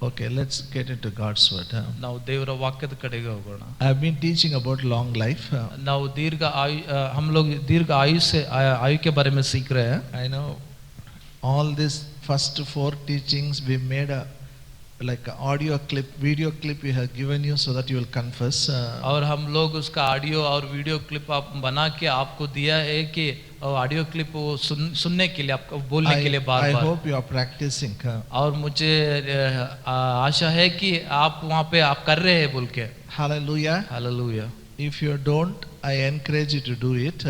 Okay, let's get into God's word. ನಾವು ದೇವರ ವಾಕ್ಯದ ಕಡೆಗೆ ಹೋಗೋಣ. I've been teaching about long life. ನಾವು दीर्घ आयु हम लोग दीर्घ आयु से आयु के बारे में सीख रहे हैं. I know all these first 4 teachings we made a like an audio clip, video clip we have given you so that you will confess. और हम लोग उसका ऑडियो और वीडियो क्लिप आप बना के आपको दिया है कि ऑडियो क्लिप वो सुनने के लिए आपको बोलने के लिए बार I bar. hope you are practicing. और मुझे आशा है कि आप वहाँ पे आप कर रहे हैं बोल के. Hallelujah. Hallelujah. If you don't, I encourage you to do it.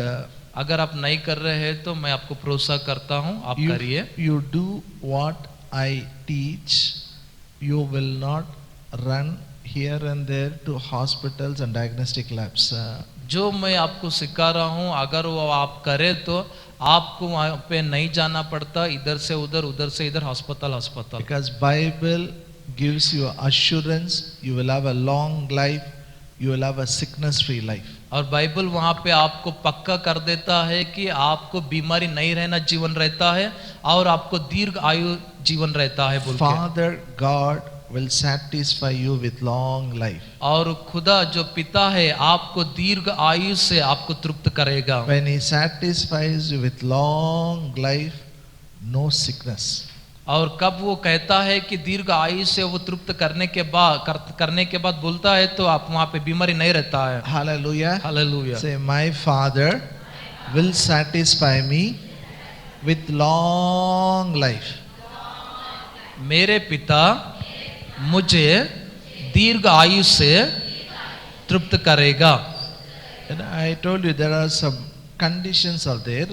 अगर आप नहीं कर रहे हैं तो मैं आपको प्रोत्साहन करता हूँ आप करिए. You do what I teach. You will not run here and there to hospitals and diagnostic labs. जो मैं आपको सिखा रहा हूँ अगर वो आप करें तो आपको वहाँ पे नहीं जाना पड़ता इधर से उधर उधर से इधर अस्पताल. Because Bible gives you assurance, you will have a long life, you will have a sickness free life. और बाइबल वहाँ पे आपको पक्का कर देता है कि आपको बीमारी नहीं रहना जीवन रहता है और आपको दीर्घ आयु जीवन रहता है बोल के. Father God will satisfy you with long life. और खुदा जो पिता है आपको दीर्घ आयु से आपको तृप्त करेगा. When he satisfies you with long life, no sickness. और कब वो कहता है कि दीर्घ आयु से वो तृप्त करने के बाद बोलता है तो आप वहाँ पे बीमारी नहीं रहता है. Hallelujah. Hallelujah. Say, my Father will satisfy me with long life. मेरे पिता मुझे दीर्घ आयु से तृप्त करेगा. And I told you there are some conditions are there.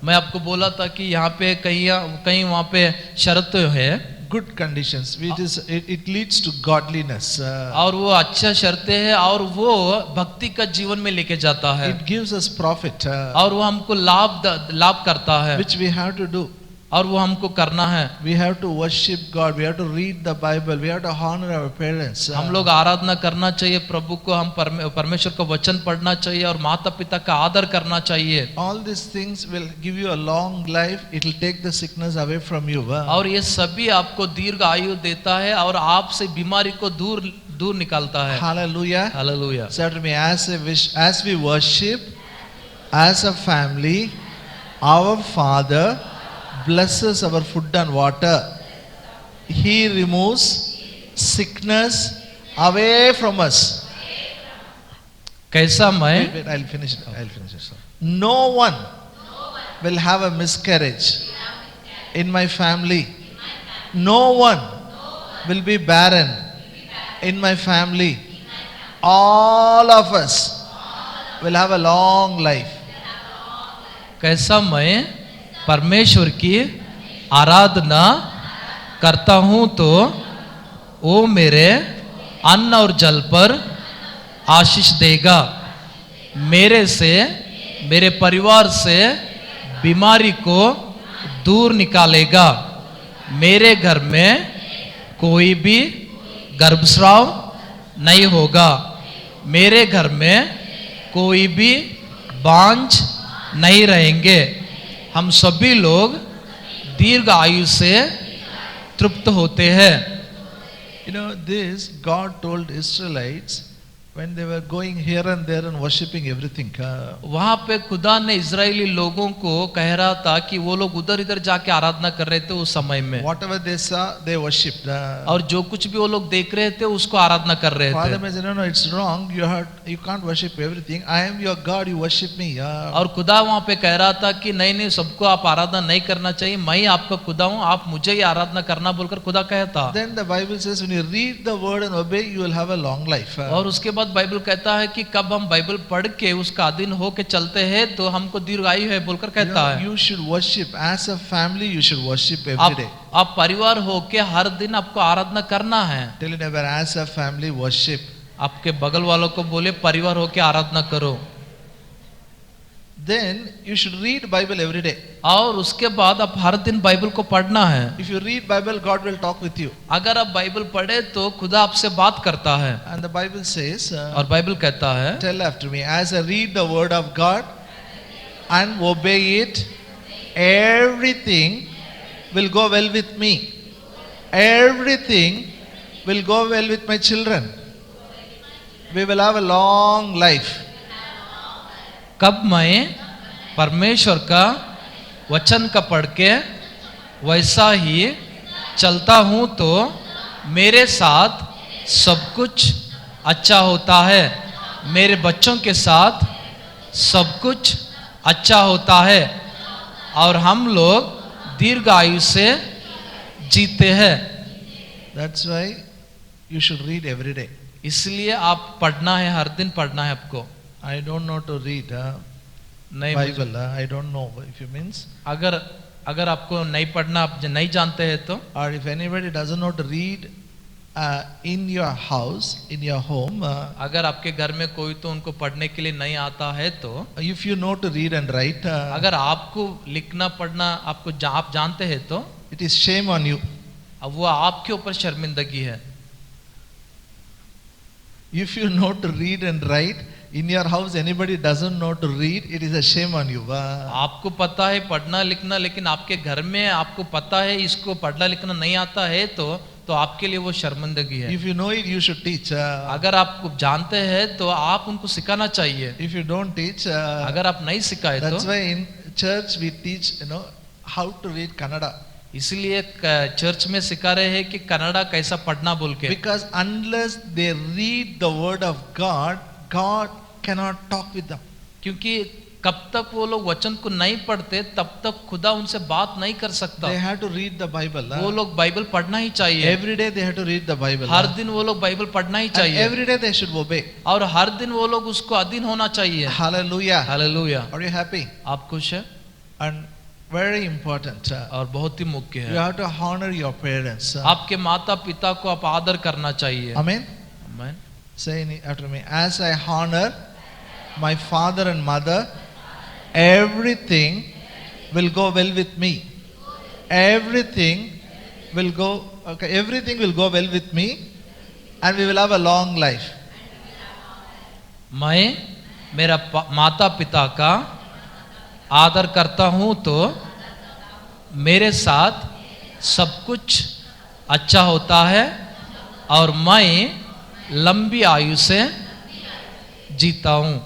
मैं आपको बोला था कि यहाँ पे कहीं वहाँ पे शर्त है. Good conditions, which is it leads to godliness. और वो अच्छा शर्तें है और वो भक्ति का जीवन में लेके जाता है. It gives us profit. और वो हमको लाभ करता है. Which we have to do. और वो हमको करना है. We have to worship God. We have to read the Bible. We have to honor our parents. हम लोग आराधना करना चाहिए प्रभु को. हम परमेश्वर का वचन पढ़ना चाहिए और माता पिता का आदर करना चाहिए. All these things will give you a long life. It will take the sickness away from you. और ये सभी आपको दीर्घ आयु देता है और आपसे बीमारी को दूर निकालता है. Hallelujah. Hallelujah. Say to me, as we worship as a family, our Father blesses our food and water. He removes sickness away from us. कैसा मैं Wait, I'll finish it. Sir. No one will have a miscarriage in my family. No one will be barren in my family. All of us will have a long life. कैसा मैं परमेश्वर की आराधना करता हूँ तो वो मेरे अन्न और जल पर आशीष देगा. मेरे परिवार से बीमारी को दूर निकालेगा. मेरे घर में कोई भी गर्भस्राव नहीं होगा. मेरे घर में कोई भी बांझ नहीं रहेंगे. हम सभी लोग दीर्घ आयु से तृप्त होते हैं. You know, this God told Israelites when they were going here and there and worshipping everything. वहाँ पे खुदा ने इजरायली लोगों को कह रहा था कि वो लोग उधर इधर जाके आराधना कर रहे थे उस समय में. Whatever they saw, they worshipped. और जो कुछ भी वो लोग देख रहे थे उसको आराधना कर रहे Father थे. said, no, it's wrong. You can't worship everything. I am your God. You worship me. और खुदा वहाँ पे कह रहा था कि नहीं सबको आप आराधना नहीं करना चाहिए. मैं ही आपका खुदा हूँ. आप मुझे ही आराधना करना बोलकर खुदा कहता. Then the Bible says, when you read the word and obey, you will have a long life. और उसके बाद बाइबल कहता है कि कब हम बाइबल पढ़ के उसका अधीन हो के चलते हैं तो हमको दीर्घ आयु है बोलकर कहता है. You should worship as a family. You should worship every day. आप परिवार हो के हर दिन आपको आराधना करना है. Tell your neighbor, as a family, worship. आपके बगल वालों को बोले परिवार हो के आराधना करो. Then you should read Bible every day. और उसके बाद आप हर दिन बाइबल को पढ़ना है. If you read Bible, God will talk with you. अगर आप बाइबल पढ़े तो खुदा आपसे बात करता है. And the Bible says, और बाइबल कहता है, tell after me, as I read the word of God and obey it, everything will go well with me. Everything will go well with my children. We will have a long life. कब मैं परमेश्वर का वचन का पढ़ के वैसा ही चलता हूं तो मेरे साथ सब कुछ अच्छा होता है, मेरे बच्चों के साथ सब कुछ अच्छा होता है और हम लोग दीर्घ आयु से जीते हैं. That's why you should read every day. इसलिए आप पढ़ना है, हर दिन पढ़ना है आपको. I don't know to read नहीं Bible. I don't know if you means. अगर आपको नहीं पढ़ना, आप नहीं जानते हैं तो, Or if anybody doesn't know to read in your house, in your home, अगर आपके घर में कोई तो उनको पढ़ने के लिए नहीं आता है तो, if you know to read and write, अगर आपको लिखना पढ़ना आप जानते हैं तो it is shame on you. अब वो आपके ऊपर शर्मिंदगी है. If you know to read and write, in your house anybody doesn't know to read, it is a shame on you. आपको पता है पढ़ना लिखना, लेकिन आपके घर में आपको पता है इसको पढ़ना लिखना नहीं आता है तो आपके लिए वो शर्मिंदगी है. If you know it, you should teach. अगर आप जानते हैं तो आप उनको सिखाना चाहिए. If you don't teach, अगर आप नहीं सिखाए तो, that's why in church we teach, how to read Kannada. इसलिए चर्च में सिखा रहे हैं कि कन्नड़ा कैसा पढ़ना बोल के. Because unless they read the word of God, God cannot talk with them. क्योंकि कब तक वो लोग वचन को नहीं पढ़ते तब तक खुदा उनसे बात नहीं कर सकता. They have to read the Bible. वो लोग बाइबल पढ़ना ही चाहिए. Every day they have to read the Bible. हर दिन वो लोग बाइबल पढ़ना ही And चाहिए. every day they should obey. और हर दिन वो लोग उसको अधीन होना चाहिए. Hallelujah. Hallelujah. Are you happy? आप खुश है? And very important. और बहुत ही मुख्य You है, have to honor your parents. आपके माता पिता को आप आदर करना चाहिए. Amen. Amen. Say after me. As I honor my father and mother, everything will go well with me. Everything will go well with me, and we will have a long life. मैं मेरा माता पिता का आदर करता हूं तो मेरे साथ सब कुछ अच्छा होता है और मैं लंबी आयु से जीता हूं.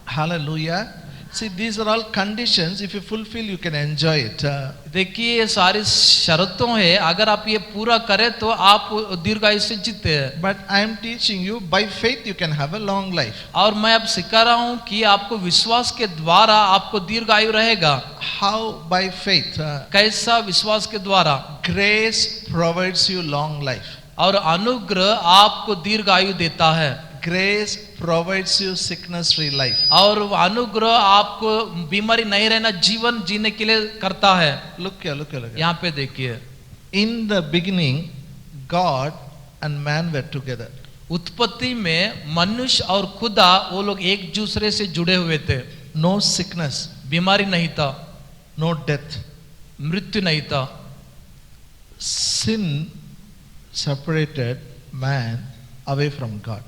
Hallelujah. See, these are all conditions. If you fulfill, you can enjoy it. देखिए ये सारी शर्तों है, अगर आप ये पूरा करें तो आप दीर्घायु से जीते हैं. But I am teaching you, by faith you can have a long life. और मैं अब सिखा रहा हूं कि आपको विश्वास के द्वारा आपको दीर्घायु रहेगा. How? By faith. कैसा? विश्वास के द्वारा. Grace provides you long life. और अनुग्रह आपको दीर्घायु देता है. Grace provides you sickness-free life. और अनुग्रह आपको बीमारी नहीं रहना जीवन जीने के लिए करता है. Look here. यहाँ पे देखिए, In the beginning, God and man were together. उत्पत्ति में मनुष्य और खुदा वो लोग एक दूसरे से जुड़े हुए थे. No sickness, बीमारी नहीं था, no death. मृत्यु नहीं था. Sin separated man away from God.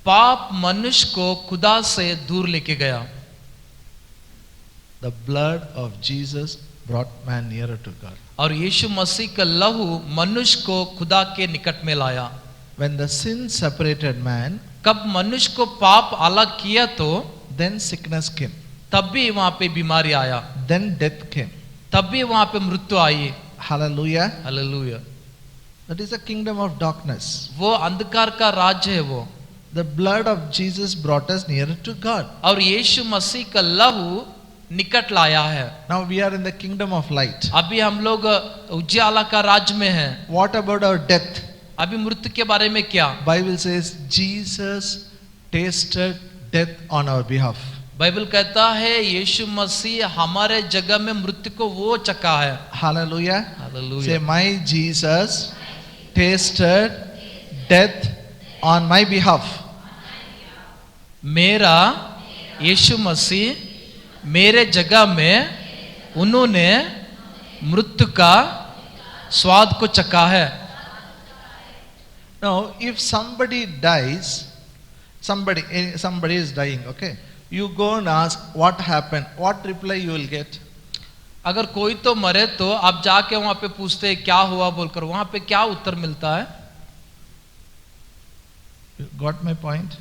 पाप मनुष्य को खुदा से दूर लेके गया. The blood of Jesus brought man nearer to God. और यीशु मसीह का लहू मनुष्य को खुदा के निकट में लाया. When the sin separated man, कब मनुष्य को पाप अलग किया तो then sickness came. तब भी वहां पे बीमारी आया, Then death came. तब भी वहां पे मृत्यु आई. Hallelujah. Hallelujah. That is the kingdom of darkness. वो अंधकार का राज्य है वो. The blood of Jesus brought us nearer to God. और यीशु मसीह का लहू निकट लाया है. Now we are in the kingdom of light. अभी हम लोग उजाला का राज्य में हैं. What about our death? अभी मृत्यु के बारे में क्या? Bible says Jesus tasted death on our behalf. Bible कहता है यीशु मसीह हमारे जगह में मृत्यु को वो चखा है. Hallelujah. Hallelujah. Say, my Jesus tasted death on my behalf. मेरा यीशु मसीह मेरे जगह में उन्होंने मृत्यु का स्वाद को चखा है. Now, if somebody dies, somebody is dying, okay? You go and ask what happened. What reply you will get? अगर कोई तो मरे तो आप जाके वहां पे पूछते हैं क्या हुआ बोलकर, वहां पे क्या उत्तर मिलता है? You got my point?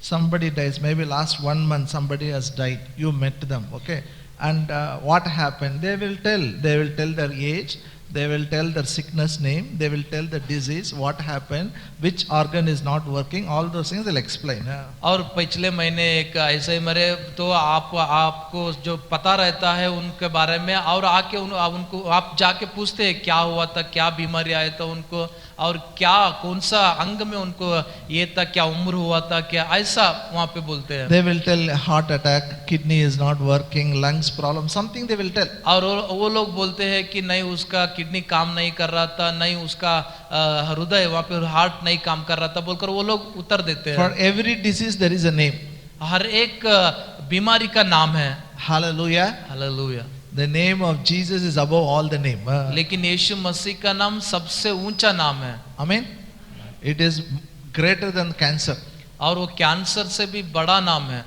Somebody dies, maybe last 1 month somebody has died. You met them, okay? And what happened? They will tell their age, they will tell their sickness name, they will tell the disease, what happened, which organ is not working, all those things they'll explain. और पिछले महीने एक ऐसे ही मरे तो आपको जो पता रहता है उनके बारे में, और आके उनको आप जाके पूछते हैं क्या हुआ था, क्या बीमारी आया था उनको, और क्या कौन सा अंग में उनको ये था, क्या उम्र हुआ था, क्या ऐसा वहाँ पे बोलते हैं. They will tell heart attack, kidney is not working, lungs problem, something they will tell. और वो लोग बोलते हैं कि नहीं उसका किडनी काम नहीं कर रहा था, नहीं उसका हृदय वहाँ पे हार्ट नहीं काम कर रहा था बोलकर वो लोग उत्तर देते हैं. For every disease there is a name. हर एक बीमारी का नाम है. Hallelujah. Hallelujah. The name of Jesus is above all the name. लेकिन यीशु मसीह का नाम सबसे ऊंचा नाम है. Amen. It is greater than cancer. और वो कैंसर से भी बड़ा नाम है.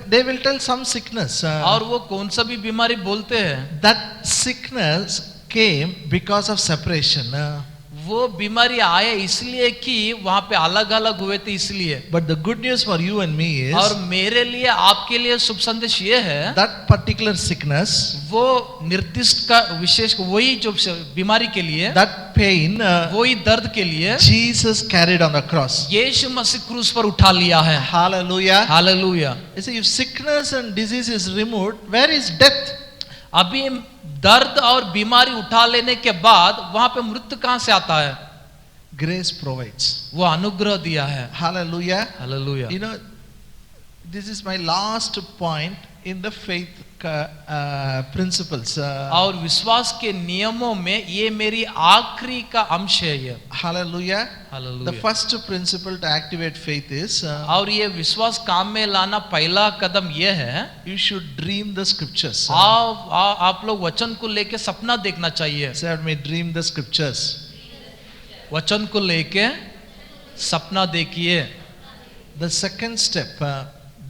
They will tell some sickness. और वो कौन सा भी बीमारी बोलते हैं. That sickness came because of separation. वो बीमारी आए इसलिए कि वहाँ पे अलग अलग हुए थे इसलिए. But the good news for you and me is और मेरे लिए आपके लिए शुभ संदेश ये है that particular sickness, वो निर्दिष्ट का विशेष वही जो बीमारी के लिए, that pain, वही दर्द के लिए Jesus carried on the cross. यीशु मसीह क्रूस पर उठा लिया है. Hallelujah. Hallelujah. You see, if sickness and disease is removed, where is death? अभी दर्द और बीमारी उठा लेने के बाद वहां पे मृत्यु कहां से आता है. Grace provides. वो अनुग्रह दिया है. Hallelujah. Hallelujah. You know, this is my last point in the faith principles. और विश्वास के नियमों में ये मेरी आखिरी का अंश है ये. Hallelujah. The hallelujah. first principle to activate faith is और ये विश्वास काम में लाना पहला कदम ये है you should dream the scriptures. आप लोग वचन को लेके सपना देखना चाहिए. Say with me, dream the scriptures. वचन को लेके सपना देखिए. The second step,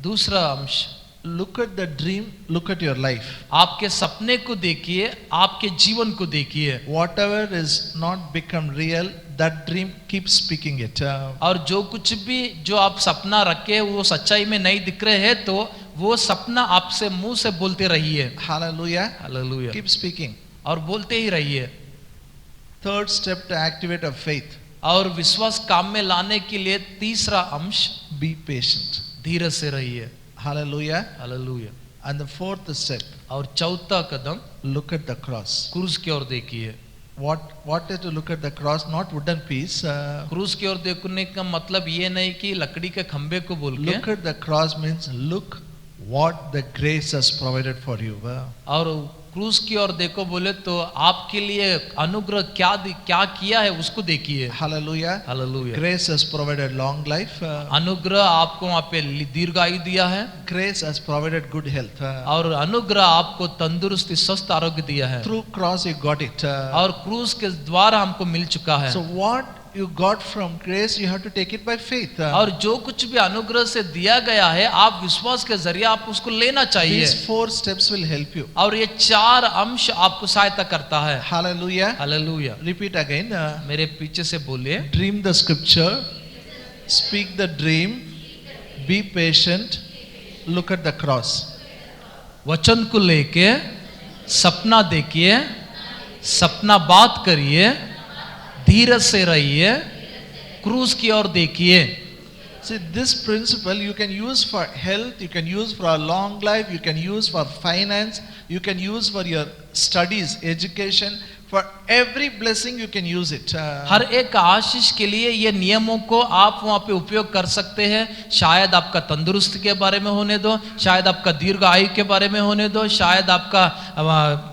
दूसरा अंश, look at the dream, look at your life. आपके सपने को देखिए, आपके जीवन को देखिए. Whatever is not become real, that dream keeps speaking it. और जो कुछ भी जो आप सपना रखे वो सच्चाई में नहीं दिख रहे हैं तो वो सपना आपसे मुंह से बोलते रहिए. Hallelujah. हालेलुया. Keep speaking. और बोलते ही रहिए. Third step to activate a faith, और विश्वास काम में लाने के लिए तीसरा अंश, be patient. धीरज से रहिए. Hallelujah. Hallelujah. And the fourth step, और चौथा कदम, look at the cross. क्रूस की ओर देखिए. What is to look at the cross? Not wooden piece. क्रूस की ओर देखने का मतलब ये नहीं कि लकड़ी के खंबे को बोल के. Look at the cross means look what the grace has provided for you. और क्रूस की ओर देखो बोले तो आपके लिए अनुग्रह क्या किया है उसको देखिए. Hallelujah. Hallelujah. Grace has provided long life. अनुग्रह आपको वहाँ पे दीर्घायु दिया है. Grace has provided good health. और अनुग्रह आपको तंदुरुस्ती स्वस्थ आरोग्य दिया है. Through cross you got it. और क्रूस के द्वारा हमको मिल चुका है. So what you got from grace, you have to take it by faith. और जो कुछ भी अनुग्रह से दिया गया है आप विश्वास के जरिए आप उसको लेना चाहिए. These 4 steps will help you. और ये 4 अंश आपको सहायता करता है. Hallelujah. हालेलुया. Repeat again. मेरे पीछे से बोलिए. Dream the scripture, speak the dream, be patient, look at the cross. वचन को लेके सपना देखिए, सपना बात करिए, धीरज से रहिए, क्रूस की ओर देखिए. See, this principle you can use for health, you can use for a long life, you can use for finance, you can use for your studies, education, for every blessing you can use it. हर एक आशीष के लिए ये नियमों को आप वहाँ पे उपयोग कर सकते हैं. शायद आपका तंदुरुस्ती के बारे में होने दो, शायद आपका दीर्घ आयु के बारे में होने दो, शायद आपका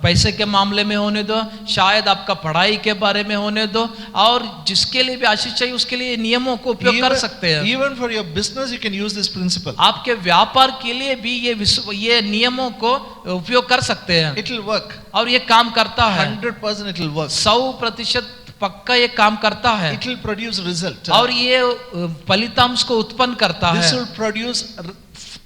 पैसे के मामले में होने दो, शायद आपका पढ़ाई के बारे में होने दो. और जिसके लिए भी आशीष चाहिए उसके लिए नियमों को उपयोग कर सकते हैं. Even for your business you can use this principle. आपके व्यापार के लिए भी ये नियमों को उपयोग कर सकते हैं. It will work. और ये काम करता है. 100% it will work. 100% पक्का ये काम करता है. It will produce result. और ये फलितांश को उत्पन्न करता This है. will produce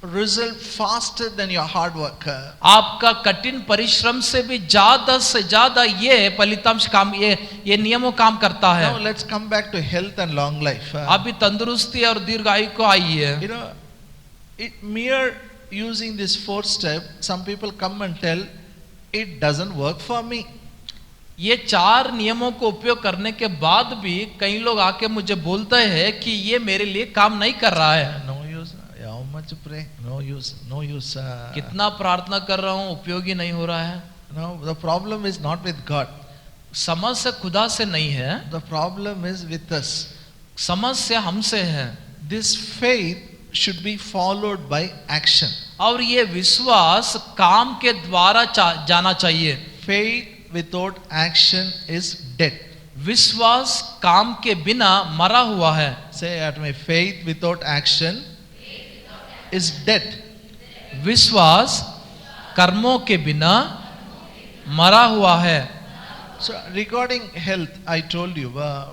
result faster than your hard work. आपका कठिन परिश्रम से ज्यादा ये फलितांश काम ये नियमों काम करता है। Now let's come back to health and long life. अभी तंदुरुस्ती और दीर्घायु को आइए। You know, mere using this 4 step, some people come and tell, it doesn't work for me. ये 4 नियमों को उपयोग करने के बाद भी कई लोग आके मुझे बोलते हैं कि ये मेरे लिए काम नहीं कर रहा है। No use. How much pray? No use. No use. कितना प्रार्थना कर रहा हूँ, उपयोगी नहीं हो रहा है। No, the problem is not with God. समस्या खुदा से नहीं है, The problem is with us. समस्या हमसे है। This faith should be followed by action. और ये विश्वास काम के द्वारा जाना चाहिए। Faith without action is dead. विश्वास काम के बिना मरा हुआ है। Say at me, faith without action is dead. विश्वास कर्मों के बिना मरा हुआ है। So regarding health, I told you,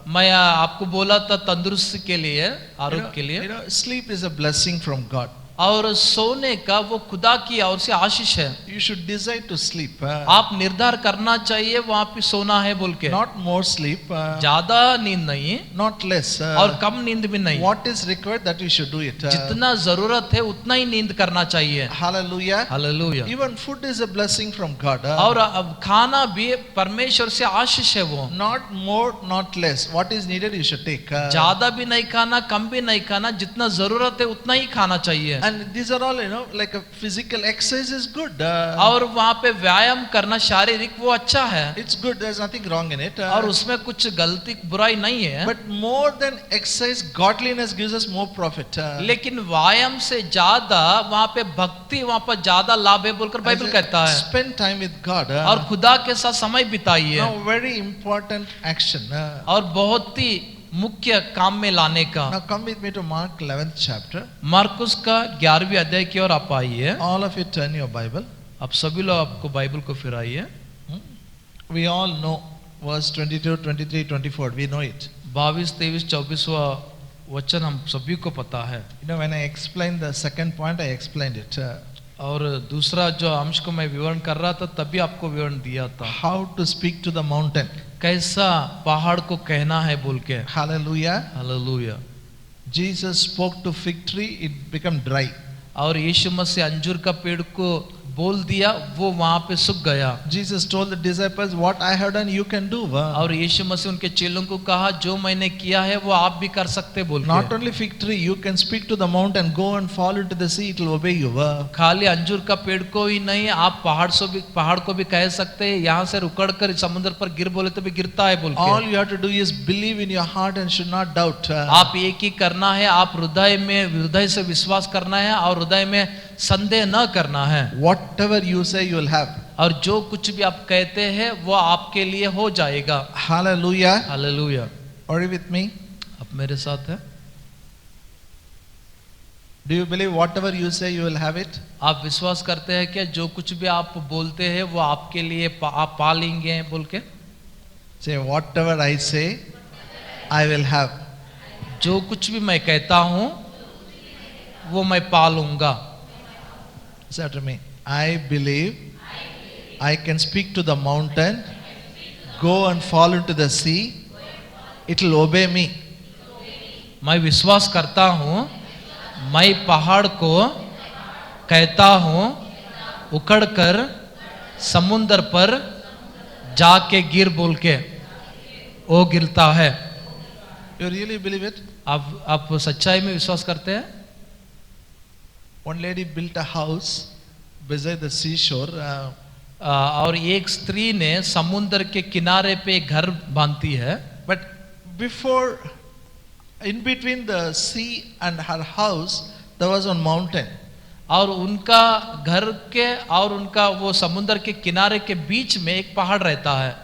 मैं आपको बोला था तंदुरुस्ती के लिए, आरोग्य के लिए। sleep is a blessing from God. और सोने का वो खुदा की ओर से आशीष है। You should decide to sleep. आप निर्धार करना चाहिए वहाँ पे सोना है बोल के। Not more sleep. ज्यादा नींद नहीं, Not less. और कम नींद भी नहीं। What is required that you should do it. जितना जरूरत है उतना ही नींद करना चाहिए। Hallelujah. Hallelujah. Even food is a blessing from God. और अब खाना भी परमेश्वर से आशीष है वो। Not more, not less. What is needed you should take. ज्यादा भी नहीं खाना, कम भी नहीं खाना, जितना जरूरत है उतना ही खाना चाहिए। And these are all, like a physical exercise is good. और वहाँ पे व्यायाम करना शारीरिक वो अच्छा है। It's good. There's nothing wrong in it. और उसमें कुछ गलती बुराई नहीं है। But more than exercise, godliness gives us more profit. लेकिन व्यायाम से ज्यादा वहाँ पे भक्ति, वहाँ पर ज्यादा लाभ है बोलकर बाइबल कहता है। Spend time with God. और खुदा के साथ समय बिताइए। Now very important action. और बहुत ही मुख्य काम में लाने का। Now come with me to Mark 11th chapter. Marcus का 11वीं अध्याय की ओर आप आइए। All of you turn your Bible. आप सभी लोग आपको बाइबल को फिराइए। We all know verse 22, 23, 24. We know it. 22, 23, 24वां वचन हम सभी को पता है। When I explained the second point, I explained it. और दूसरा जो अंश को मैं विवरण कर रहा था तभी आपको विवरण दिया था। How to speak to the mountain. कैसा पहाड़ को कहना है बोल के। Hallelujah. Hallelujah. Jesus spoke to fig tree, it became dry. और यीशु मसीह अंजूर का पेड़ को बोल दिया, वो वहां पे सूख गया। Jesus told the disciples, what I have done you can do. और यीशु मसीह उनके चेलों को कहा जो मैंने किया है वो आप भी कर सकते बोल के। Not only fig tree, you can speak to the mountain, go and fall into the sea, it will obey you. खाली अंजूर का पेड़ को ही नहीं, आप पहाड़ को भी कह सकते हैं, यहाँ से रुकड़ कर समुद्र पर गिर बोले तो भी गिरता है बोल के। All you have to do is believe in your heart and should not doubt. आप एक ही करना है, आप हृदय से विश्वास करना है और हृदय में संदेह न करना है। Whatever you say you will have. और जो कुछ भी आप कहते हैं वो आपके लिए हो जाएगा। Hallelujah. Hallelujah. Are you with me? आप मेरे साथ हैं? Do you believe whatever you say you will have it? आप विश्वास करते हैं क्या जो कुछ भी आप बोलते हैं वो आपके लिए आप पा लेंगे बोल के? Say whatever I say I will have. जो कुछ भी मैं कहता हूँ वो मैं पा लूंगा। Say after me. I believe I can speak to the mountain, go and fall into the sea, it will obey me. मैं विश्वास करता हूँ, मैं पहाड़ को कहता हूँ उखड़कर समुद्र पर जाके गिर बोल के वो गिरता है। You really believe it? आप सच्चाई में विश्वास करते हैं? One lady built a house beside the seashore. और एक स्त्री ने समुद्र के किनारे पे घर बांधती है। But before, in between the sea and her house, there was one mountain. और उनका घर के और उनका वो समुद्र के किनारे के बीच में एक पहाड़ रहता है।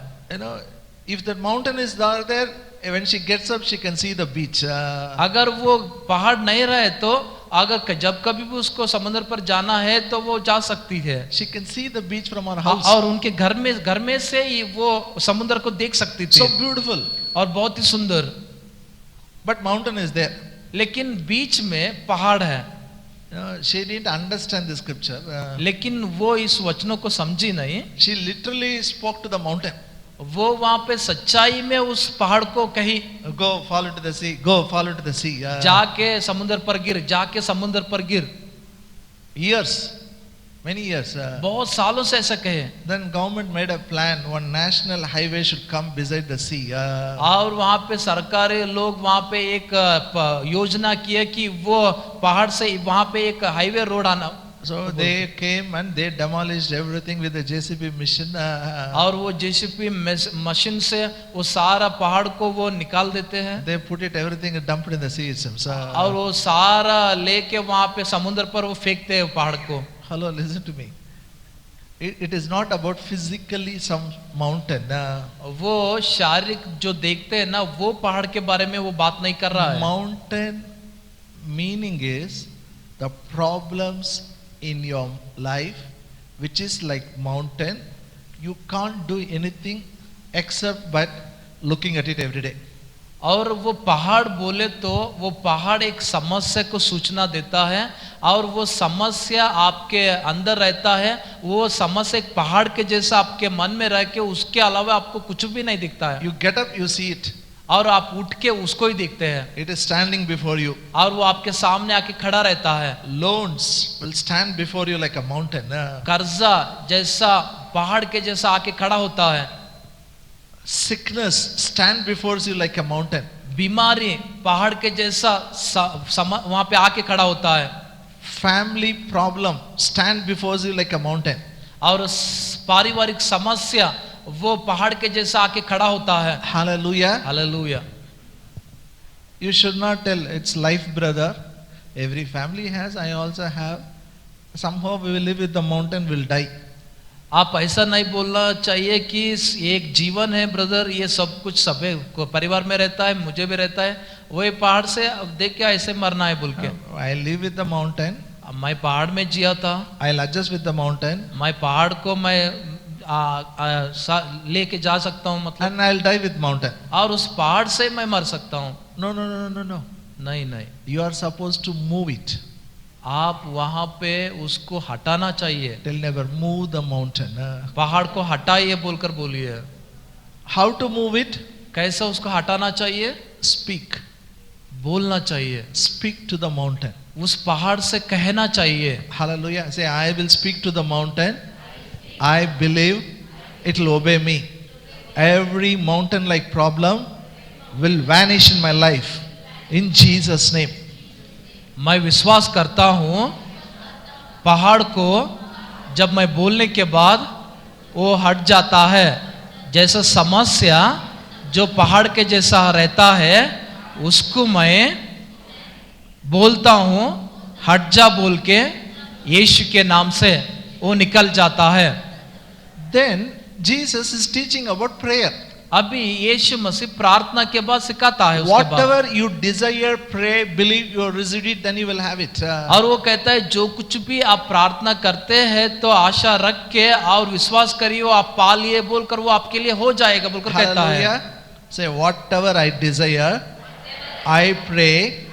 If that mountain is there, when she gets up, she can see the beach. अगर वो पहाड़ नहीं रहे तो अगर जब कभी भी उसको समुद्र पर जाना है तो वो जा सकती है। She can see the beach from her house. और उनके घर में से ही वो समुद्र को देख सकती थी। So beautiful. और बहुत ही सुंदर। But mountain is there. लेकिन बीच में पहाड़ है। She didn't understand the scripture. लेकिन वो इस वचनों को समझी नहीं. She literally spoke to the mountain. वो वहां पे सच्चाई में उस पहाड़ को कही, Go fall into the sea. Go fall into the sea. जाके समुद्र पर गिर, जाके समुद्र पर गिर. Years, many years. बहुत सालों से ऐसा कहे. Then government made a plan. One national highway should come beside the sea. और वहां पे सरकारी लोग वहां पे एक योजना की है कि वो पहाड़ से वहां पे एक हाईवे रोड आना. So they came and they demolished everything with the JCB mission. और वो जेसीबी मशीन से वो सारा पहाड़ को वो निकाल देते हैं. They put it everything and dumped in the sea itself. और वो सारा लेके वहां पे समुद्र पर वो फेंकते हैं पहाड़ को. Hello, listen to me. It is not about physically some mountain. वो शारीरिक जो देखते हैं ना वो पहाड़ के बारे में वो बात नहीं कर रहा है. Mountain meaning is the problems in your life, which is like mountain. You can't do anything except but looking at it every day. और वो पहाड़ बोले तो वो पहाड़ एक समस्या को सूचना देता है और वो समस्या आपके अंदर रहता है. वो समस्या एक पहाड़ के जैसा आपके मन में रह के उसके अलावा आपको कुछ भी नहीं दिखता है. You get up, you see it. और आप उठ के उसको ही देखते हैं. It is standing before you. और वो आपके सामने आके खड़ा रहता है. Loans will stand before you like a mountain. कर्जा जैसा पहाड़ के जैसा आके खड़ा होता है. Sickness stand before you like a mountain. बीमारी पहाड़ के जैसा वहां पे आके खड़ा होता है. Family problem stand before you like a mountain. और पारिवारिक समस्या वो पहाड़ के जैसा आके खड़ा होता है. Hallelujah. Hallelujah. You should not tell it's life, brother. Every family has, I also have. Somehow we will live with the mountain, will die. आप ऐसा नहीं बोलना चाहिए कि एक जीवन है ब्रदर, ये सब कुछ सबे परिवार में रहता है, मुझे भी रहता है, वो पहाड़ से अब देख के ऐसे मरना है बोल के. I live with the mountain. मैं पहाड़ में जिया था. I'll adjust with the mountain. मैं पहाड़ को मैं लेके जा सकता हूँ मतलब. And I'll die with mountain. और उस पहाड़ से मैं मर सकता हूँ. No, no, no, no, no. नहीं नहीं. You are supposed to move it. आप वहां पे उसको हटाना चाहिए. Tell never move the mountain. पहाड़ को हटाइए बोलकर बोलिए. How to move it? कैसे उसको हटाना चाहिए? Speak. बोलना चाहिए. Speak to the mountain. उस पहाड़ से कहना चाहिए. Hallelujah. Say, I will speak to the mountain. I believe it will obey me. Every mountain like problem will vanish in my life. In Jesus' name. मैं विश्वास करता हूँ पहाड़ को जब मैं बोलने के बाद वो हट जाता है. जैसा समस्या जो पहाड़ के जैसा रहता है उसको मैं बोलता हूँ हट जा बोल के यीशु के नाम से वो निकल जाता है. Then Jesus is teaching about prayer. अभी यीशु मसीह प्रार्थना के बाद सिखाता है. उसके बाद Whatever you desire, pray, believe you receive it, then you will have it. और वो कहता है जो कुछ भी आप प्रार्थना करते हैं तो आशा रख के और विश्वास करिए आप पा लिए बोलकर वो आपके लिए हो जाएगा बोलकर कहता है. Hallelujah. Say, whatever I desire, I pray,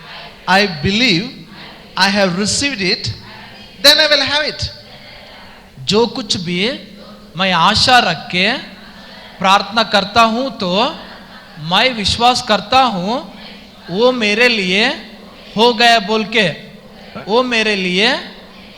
I believe, I have received it, then I will have it. जो कुछ भी मैं आशा रख के प्रार्थना करता हूं तो मैं विश्वास करता हूं वो मेरे लिए हो गया बोल के वो मेरे लिए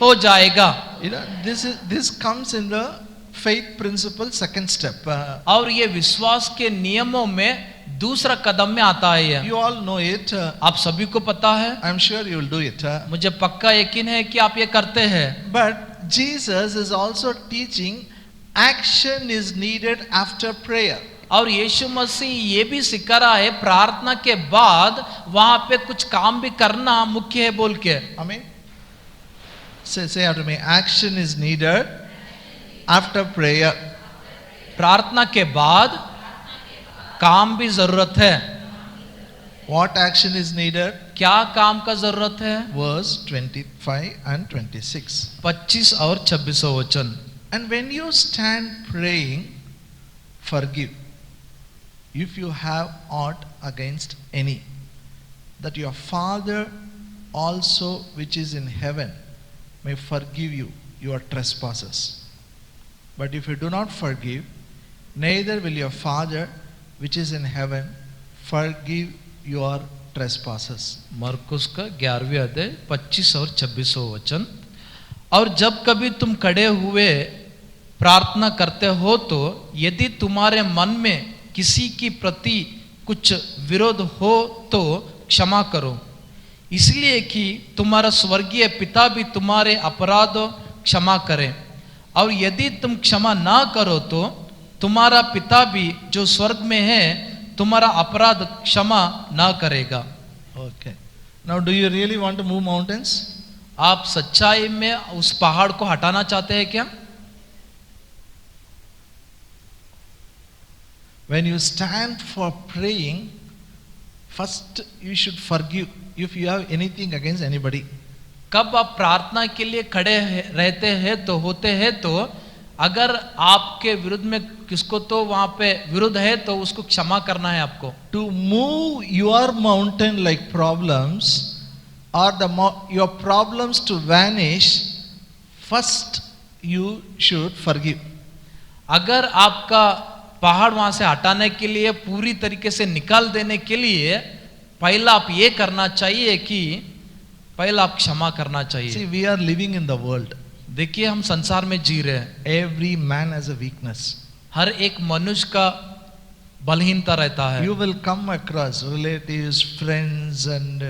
हो जाएगा. You know, this comes in the faith principle, second step. और ये विश्वास के नियमों में दूसरा कदम में आता है. ये You all know it. आप सभी को पता है. I'm sure you will do it. मुझे पक्का यकीन है कि आप ये करते हैं. But Jesus is also teaching action is needed after prayer. और यीशु मसीह ये भी सिखा रहा है प्रार्थना के बाद वहां पे कुछ काम भी करना मुख्य है बोल के. Amen. Say after me. Action is needed after prayer. प्रार्थना के बाद काम भी जरूरत है. What action is needed? क्या काम का जरूरत है? Verse 25 and 26. 25 और 26 वचन. And when you stand praying, forgive if you have aught against any, that your Father also which is in heaven may forgive you your trespasses. But if you do not forgive, neither will your Father which is in heaven forgive your trespasses. मरकुस का 11वें अध्याय 25 और 26 वचन। और जब कभी तुम खड़े हुए प्रार्थना करते हो तो यदि तुम्हारे मन में किसी की प्रति कुछ विरोध हो तो क्षमा करो, इसलिए कि तुम्हारा स्वर्गीय पिता भी तुम्हारे अपराध क्षमा करे। और यदि तुम क्षमा ना करो तो तुम्हारा पिता भी जो स्वर्ग में है तुम्हारा अपराध क्षमा ना करेगा। Okay. Now do you really want to move mountains? आप सच्चाई में उस पहाड़ को हटाना चाहते हैं क्या? When you stand for praying, first you should forgive if you have anything against anybody. कब आप प्रार्थना के लिए खड़े रहते हैं तो होते हैं तो अगर आपके विरुद्ध में किसको तो वहां पे विरुद्ध है तो उसको क्षमा करना है आपको। To move your mountain like problems or your problems to vanish, first you should forgive. अगर आपका पहाड़ वहां से हटाने के लिए पूरी तरीके से निकाल देने के लिए पहला आप ये करना चाहिए कि पहला आप क्षमा करना चाहिए। See, we are living in the world. देखिए हम संसार में जी रहे हैं। Every man has a weakness. हर एक मनुष्य का बलहीनता रहता है। You will come across relatives, friends and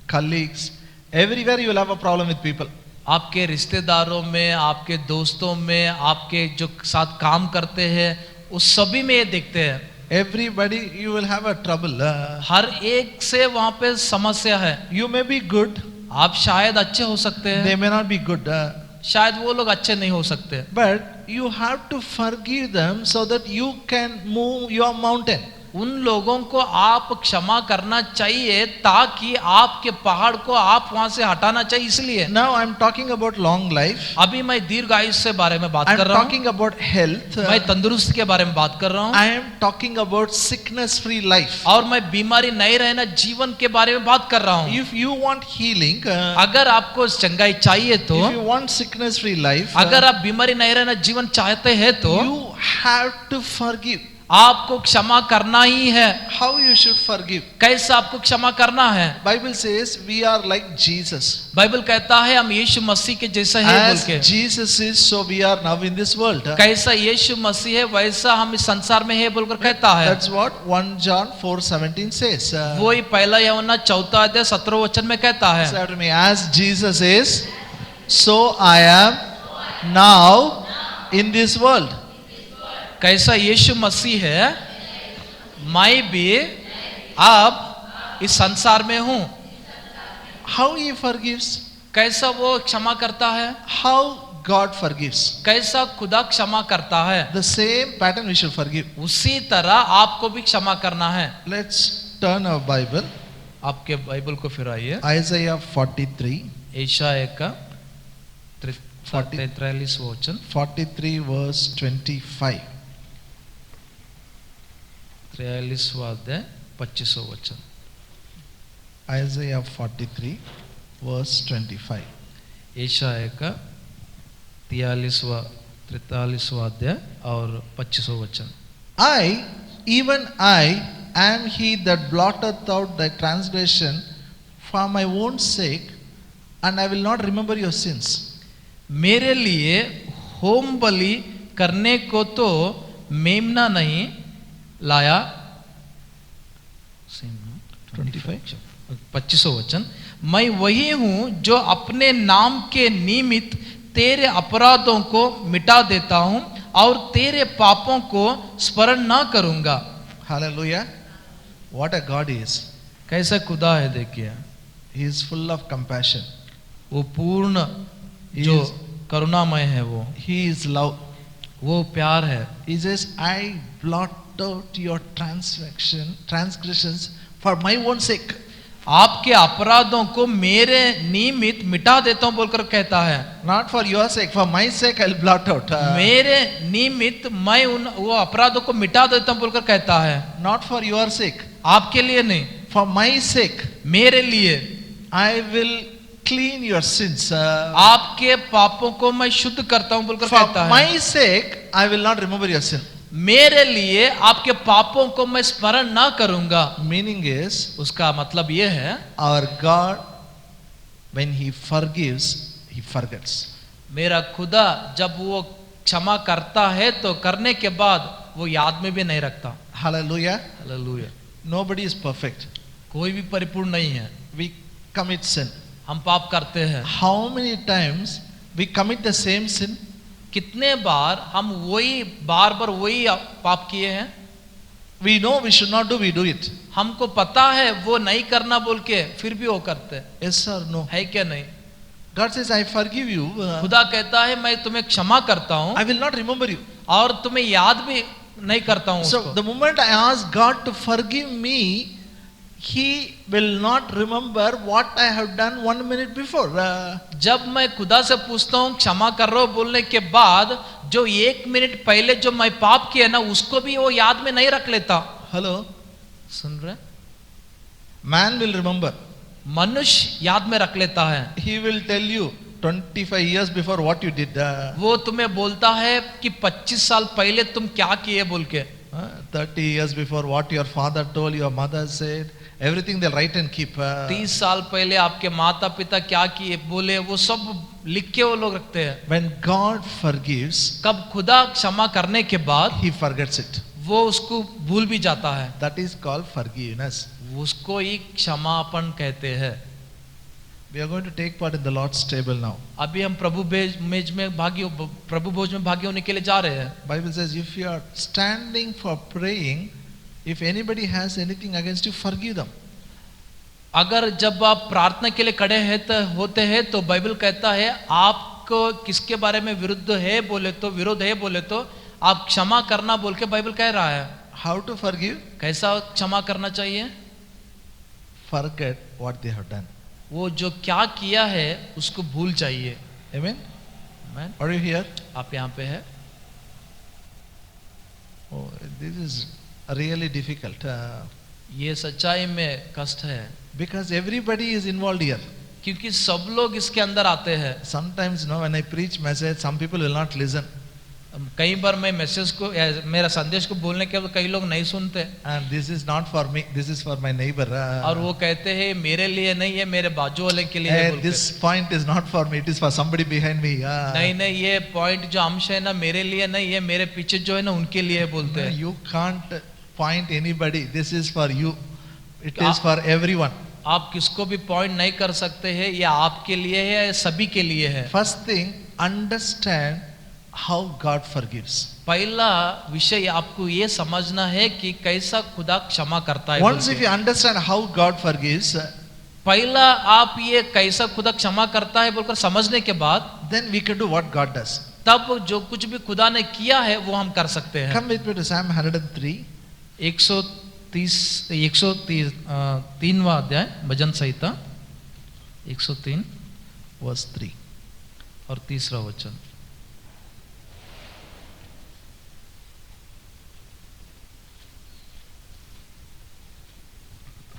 colleagues. Everywhere you will have a problem with people. आपके रिश्तेदारों में, आपके दोस्तों में, आपके जो साथ काम करते हैं उस सभी में ये देखते हैं। Everybody you will have a trouble. हर एक से वहां पे समस्या है। You may be good. आप शायद अच्छे हो सकते हैं। They may not be good. शायद वो लोग अच्छे नहीं हो सकते। But you have to forgive them so that you can move your mountain. उन लोगों को आप क्षमा करना चाहिए ताकि आपके पहाड़ को आप वहां से हटाना चाहिए। इसलिए Now I am talking about long life. अभी मैं दीर्घायुष्य के बारे में बात I am कर रहा हूँ। talking about health. मैं तंदुरुस्ती के बारे में बात कर रहा हूँ। I am talking about sickness free life. और मैं बीमारी नहीं रहना जीवन के बारे में बात कर रहा हूँ। If you want healing, अगर आपको चंगाई चाहिए तो, if you want sickness free life, अगर आप बीमारी नहीं रहना जीवन चाहते हैं तो you have to forgive. आपको क्षमा करना ही है। How you should forgive? कैसे आपको क्षमा करना है? Bible says we are like Jesus. Bible कहता है हम यीशु मसीह के जैसा है बोल As के। Jesus is, so we are now in this world. कैसा यीशु मसीह है वैसा हम इस संसार में है बोलकर कहता है। That's what 1 John 4:17 says. वो ही पहला यूहन्ना 4 अध्याय 17 वचन में कहता है। Say after me, as Jesus is, so I am now in this world. कैसा यीशु मसीह है मैं भी अब इस संसार में हूँ। How he forgives? कैसा वो क्षमा करता है? How God forgives? कैसा खुदा क्षमा करता है? The same pattern we should forgive. उसी तरह आपको भी क्षमा करना है। Let's turn our Bible. आपके बाइबल को फिर आइए Isaiah 43. यशायाह का 43 वचन 43 verse 25. 43 अध्याय 25 वचन। Isaiah 43 verse 25. यशायाह का 43 अध्याय और 25 वचन। I, even I, am he that blotteth out thy transgression for my own sake, and I will not remember your sins. मेरे लिए होम बलि करने को तो मेमना नहीं लाया। 25 वचन। मैं वही हूं जो अपने नाम के निमित्त तेरे अपराधों को मिटा देता हूं और तेरे पापों को स्मरण ना करूंगा। Hallelujah. What a God he is. कैसा खुदा है देखिए। He is full of compassion. वो पूर्ण He जो is- करुणामय है He is love. वो प्यार है। He says, I blot out your transgressions for my own sake. आपके अपराधों को मेरे निमित्त मिटा देता हूं बोलकर कहता है। Not for your sake, for my sake I'll blot out. मेरे निमित्त मैं उन वो अपराधों को मिटा देता हूं बोलकर कहता है। Not for your sake, आपके लिए नहीं, for my sake. मेरे लिए। I will clean your sins. आपके पापों को मैं शुद्ध करता हूं बोलकर For कहता है, my sake, I will not remember your sin. मेरे लिए आपके पापों को मैं स्मरण ना करूंगा। Meaning is, उसका मतलब ये है, our God, when He forgives, He forgets. मेरा खुदा जब वो क्षमा करता है तो करने के बाद वो याद में भी नहीं रखता। Hallelujah. Hallelujah. Nobody is perfect. कोई भी परिपूर्ण नहीं है, We commit sin. हम पाप करते हैं। How many times we commit the same sin? कितने बार हम वही बार बार वही पाप किए हैं। We know we should not do, we do it. हमको पता है वो नहीं करना बोल के फिर भी वो करते हैं, Yes or no? है क्या नहीं? God says, I forgive you. खुदा कहता है मैं तुम्हें क्षमा करता हूँ I will not remember you. और तुम्हें याद भी नहीं करता हूँ So उसको। the moment I ask God to forgive me, He will not remember what I have done 1 minute before. जब मैं खुदा से पूछता हूँ क्षमा कर रहा हूँ बोलने के बाद जो 1 मिनट पहले जो मैं पाप किया ना उसको भी वो याद में नहीं रख लेता। Hello? सुन रहे? Man will remember. मनुष्य याद में रख लेता है। He will tell you 25 years before what you did. वो तुम्हें बोलता है कि 25 साल पहले तुम क्या किए बोल के। 30 years before what your father told, your mother said. Everything they'll write and keep. 30 साल पहले आपके माता पिता क्या किए बोले वो सब लिख के वो लोग रखते हैं। When God forgives, कब खुदा क्षमा करने के बाद He forgets it. वो उसको भूल भी जाता है, That is called forgiveness. उसको ही क्षमापन कहते हैं। We are going to take part in the Lord's table now. अभी हम प्रभु भोज में भागी होने के लिए जा रहे हैं। Bible says, if you are standing for praying, if anybody has anything against you, forgive them. अगर जब आप प्रार्थना के लिए खड़े हैं तो होते हैं तो बाइबल कहता है आपको किसके बारे में विरुद्ध है बोले तो विरोध है बोले तो आप क्षमा करना बोल के बाइबल कह रहा है। How to forgive? कैसा क्षमा करना चाहिए? Forget what they have done. वो जो क्या किया है उसको भूल चाहिए। Amen? Amen? Are you here? आप यहाँ पे है। Oh, this is really difficult. ये सच्चाई में कष्ट है Because everybody is involved here. क्योंकि सब लोग इसके अंदर आते हैं। Sometimes, when I preach message, some people will not listen. कई बार मैं मैसेज को मेरा संदेश को बोलने के बाद कई लोग नहीं सुनते। And this is not for me, this is for my neighbor. और वो कहते हैं मेरे लिए नहीं है मेरे बाजू वाले के लिए है बोल के। This point is not for me, it is for somebody behind me. नहीं नहीं ये पॉइंट जो अंश है ना मेरे लिए नहीं है, मेरे पीछे जो है ना उनके लिए बोलते हैं। You can't point anybody, this is for you, it is for everyone. आप किसको भी पॉइंट नहीं कर सकते हैं, ये आपके लिए है या सभी के लिए है। First thing, understand how God forgives. पहला विषय आपको ये समझना है कि कैसा खुदा क्षमा करता है। Once if you understand how God forgives, पहला आप ये कैसा खुदा क्षमा करता है बोलकर समझने के बाद then we can do what God does. तब जो कुछ भी खुदा ने किया है वो हम कर सकते हैं। Come with me to Psalm 103. 103वां अध्याय भजन संहिता 103 verse 3. और 3रा वचन।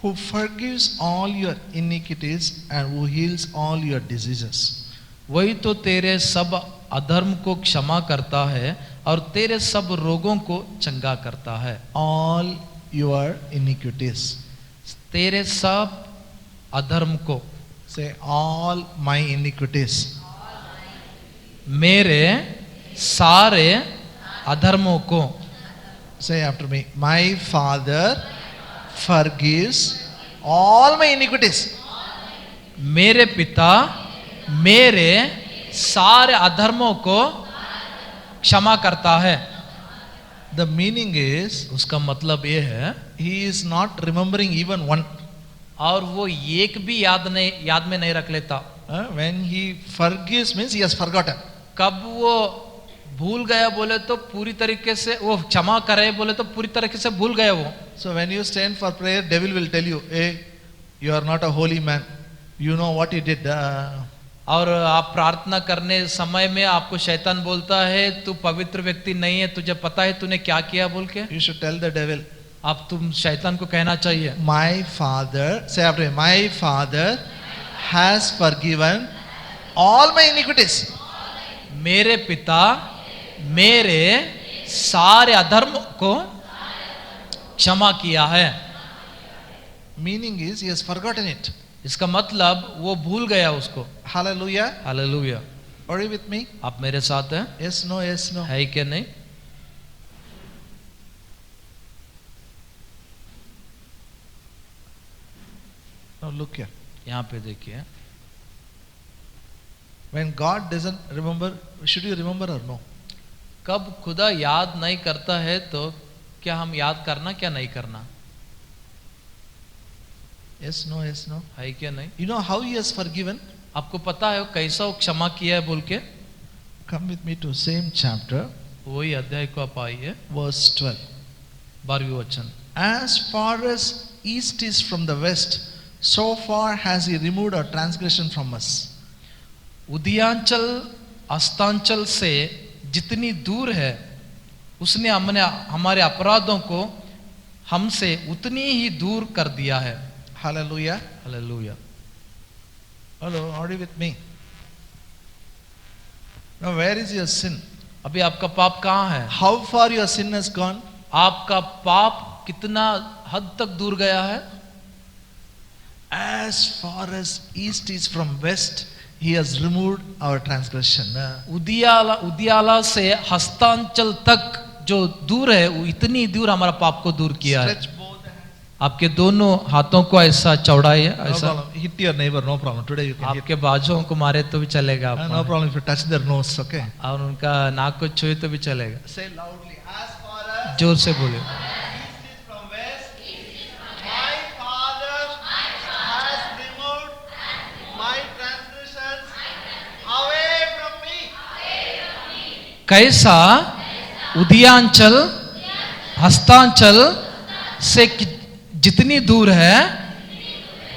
Who forgives all your iniquities and who heals all your diseases. वही तो तेरे सब अधर्म को क्षमा करता है और तेरे सब रोगों को चंगा करता है। All your iniquities. तेरे सब अधर्म को। Say all my iniquities. मेरे सारे अधर्मों को। Say after me. My Father forgives all my iniquities. मेरे पिता मेरे सारे अधर्मों को क्षमा करता है। The meaning is, उसका मतलब ये है He is not remembering even one. और वो एक भी याद में नहीं रख लेता। When He forgives means He has forgotten. कब वो भूल गया बोले तो पूरी तरीके से वो क्षमा करे बोले तो पूरी तरीके से भूल गया वो। So when you stand for prayer, devil will tell you, hey, you are not a holy man. You know what you did. और आप प्रार्थना करने समय में आपको शैतान बोलता है तू पवित्र व्यक्ति नहीं है, तुझे पता है तूने क्या किया बोल के। You should tell the devil. आप तुम शैतान को कहना चाहिए My Father, say after me, my Father has forgiven all my iniquities. मेरे पिता मेरे सारे अधर्म को क्षमा किया है. Meaning is he has forgotten it. इसका मतलब वो भूल गया उसको. Hallelujah. Hallelujah. Are you with me? आप मेरे साथ हैं? Yes, no, yes, no. है क्या नहीं? Now look here. यहाँ पे देखिए. When God doesn't remember, should you remember or no? कब खुदा याद नहीं करता है तो क्या हम याद करना क्या नहीं करना? Yes, no, yes, no. है क्या नहीं? You know how he has forgiven? आपको पता है वो कैसा वो क्षमा किया है बोल के? Come with me to same chapter, वही अध्याय को आप आइए. verse 12. 12वें वचन. As far as east is from the west, so far has he removed our transgression from us. Udayanchal अस्तांचल से जितनी दूर है उसने हमने हमारे अपराधों को हमसे उतनी ही दूर कर दिया है. Hallelujah. Hallelujah. Hello, are you with me? Now, where is your sin? अभी आपका पाप कहाँ है? How far your sin has gone? आपका पाप कितना हद तक दूर गया है? As far as east is from west, he has removed our transgression. उदियाला से हस्तांचल तक जो दूर है वो इतनी दूर हमारा पाप को दूर किया है. Stretch both the hands. आपके दोनों हाथों को ऐसा चौड़ाइए. No ऐसा problem. Hit your neighbor, no problem. Today you can hit. आपके बाजुओं को मारे तो भी चलेगा. No आप problem if you touch their nose, okay? और उनका नाक को छुए तो भी चलेगा. Say loudly. As far as जोर से बोले. east is from west, my Father has removed my transgressions away from me. कैसा उदियांचल हस्तांचल से जितनी दूर है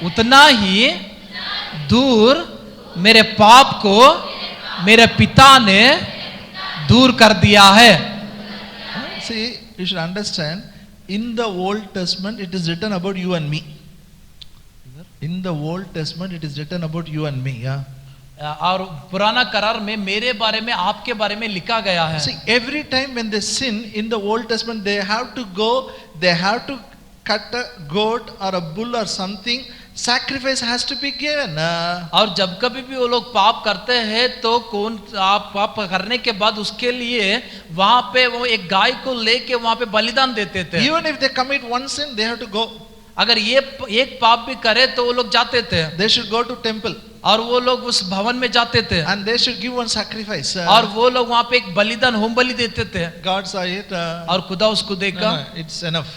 उतना ही दूर मेरे पाप को मेरे पिता ने दूर कर दिया है. See, you should understand, in the Old Testament it is written about you and me. In the Old Testament it is written about you and me. Yeah. और पुराना करार में मेरे बारे में आपके बारे में लिखा गया है. See, every time when they sin in the Old Testament, they have to cut a goat or a bull or something. Sacrifice has to be given. और जब कभी भी वो लोग पाप करते हैं तो कौन आप पाप करने के बाद उसके लिए वहां पे वो एक गाय को लेके वहां पे बलिदान देते थे. Even if they commit one sin, they have to go. अगर ये एक पाप भी करे तो वो लोग जाते थे They should go to temple और वो लोग उस भवन में जाते थे and they should give one sacrifice. और वो लोग वहां पे एक बलिदान होम बलि देते थे. God saw it. और खुदा उसको देखा. No, it's enough.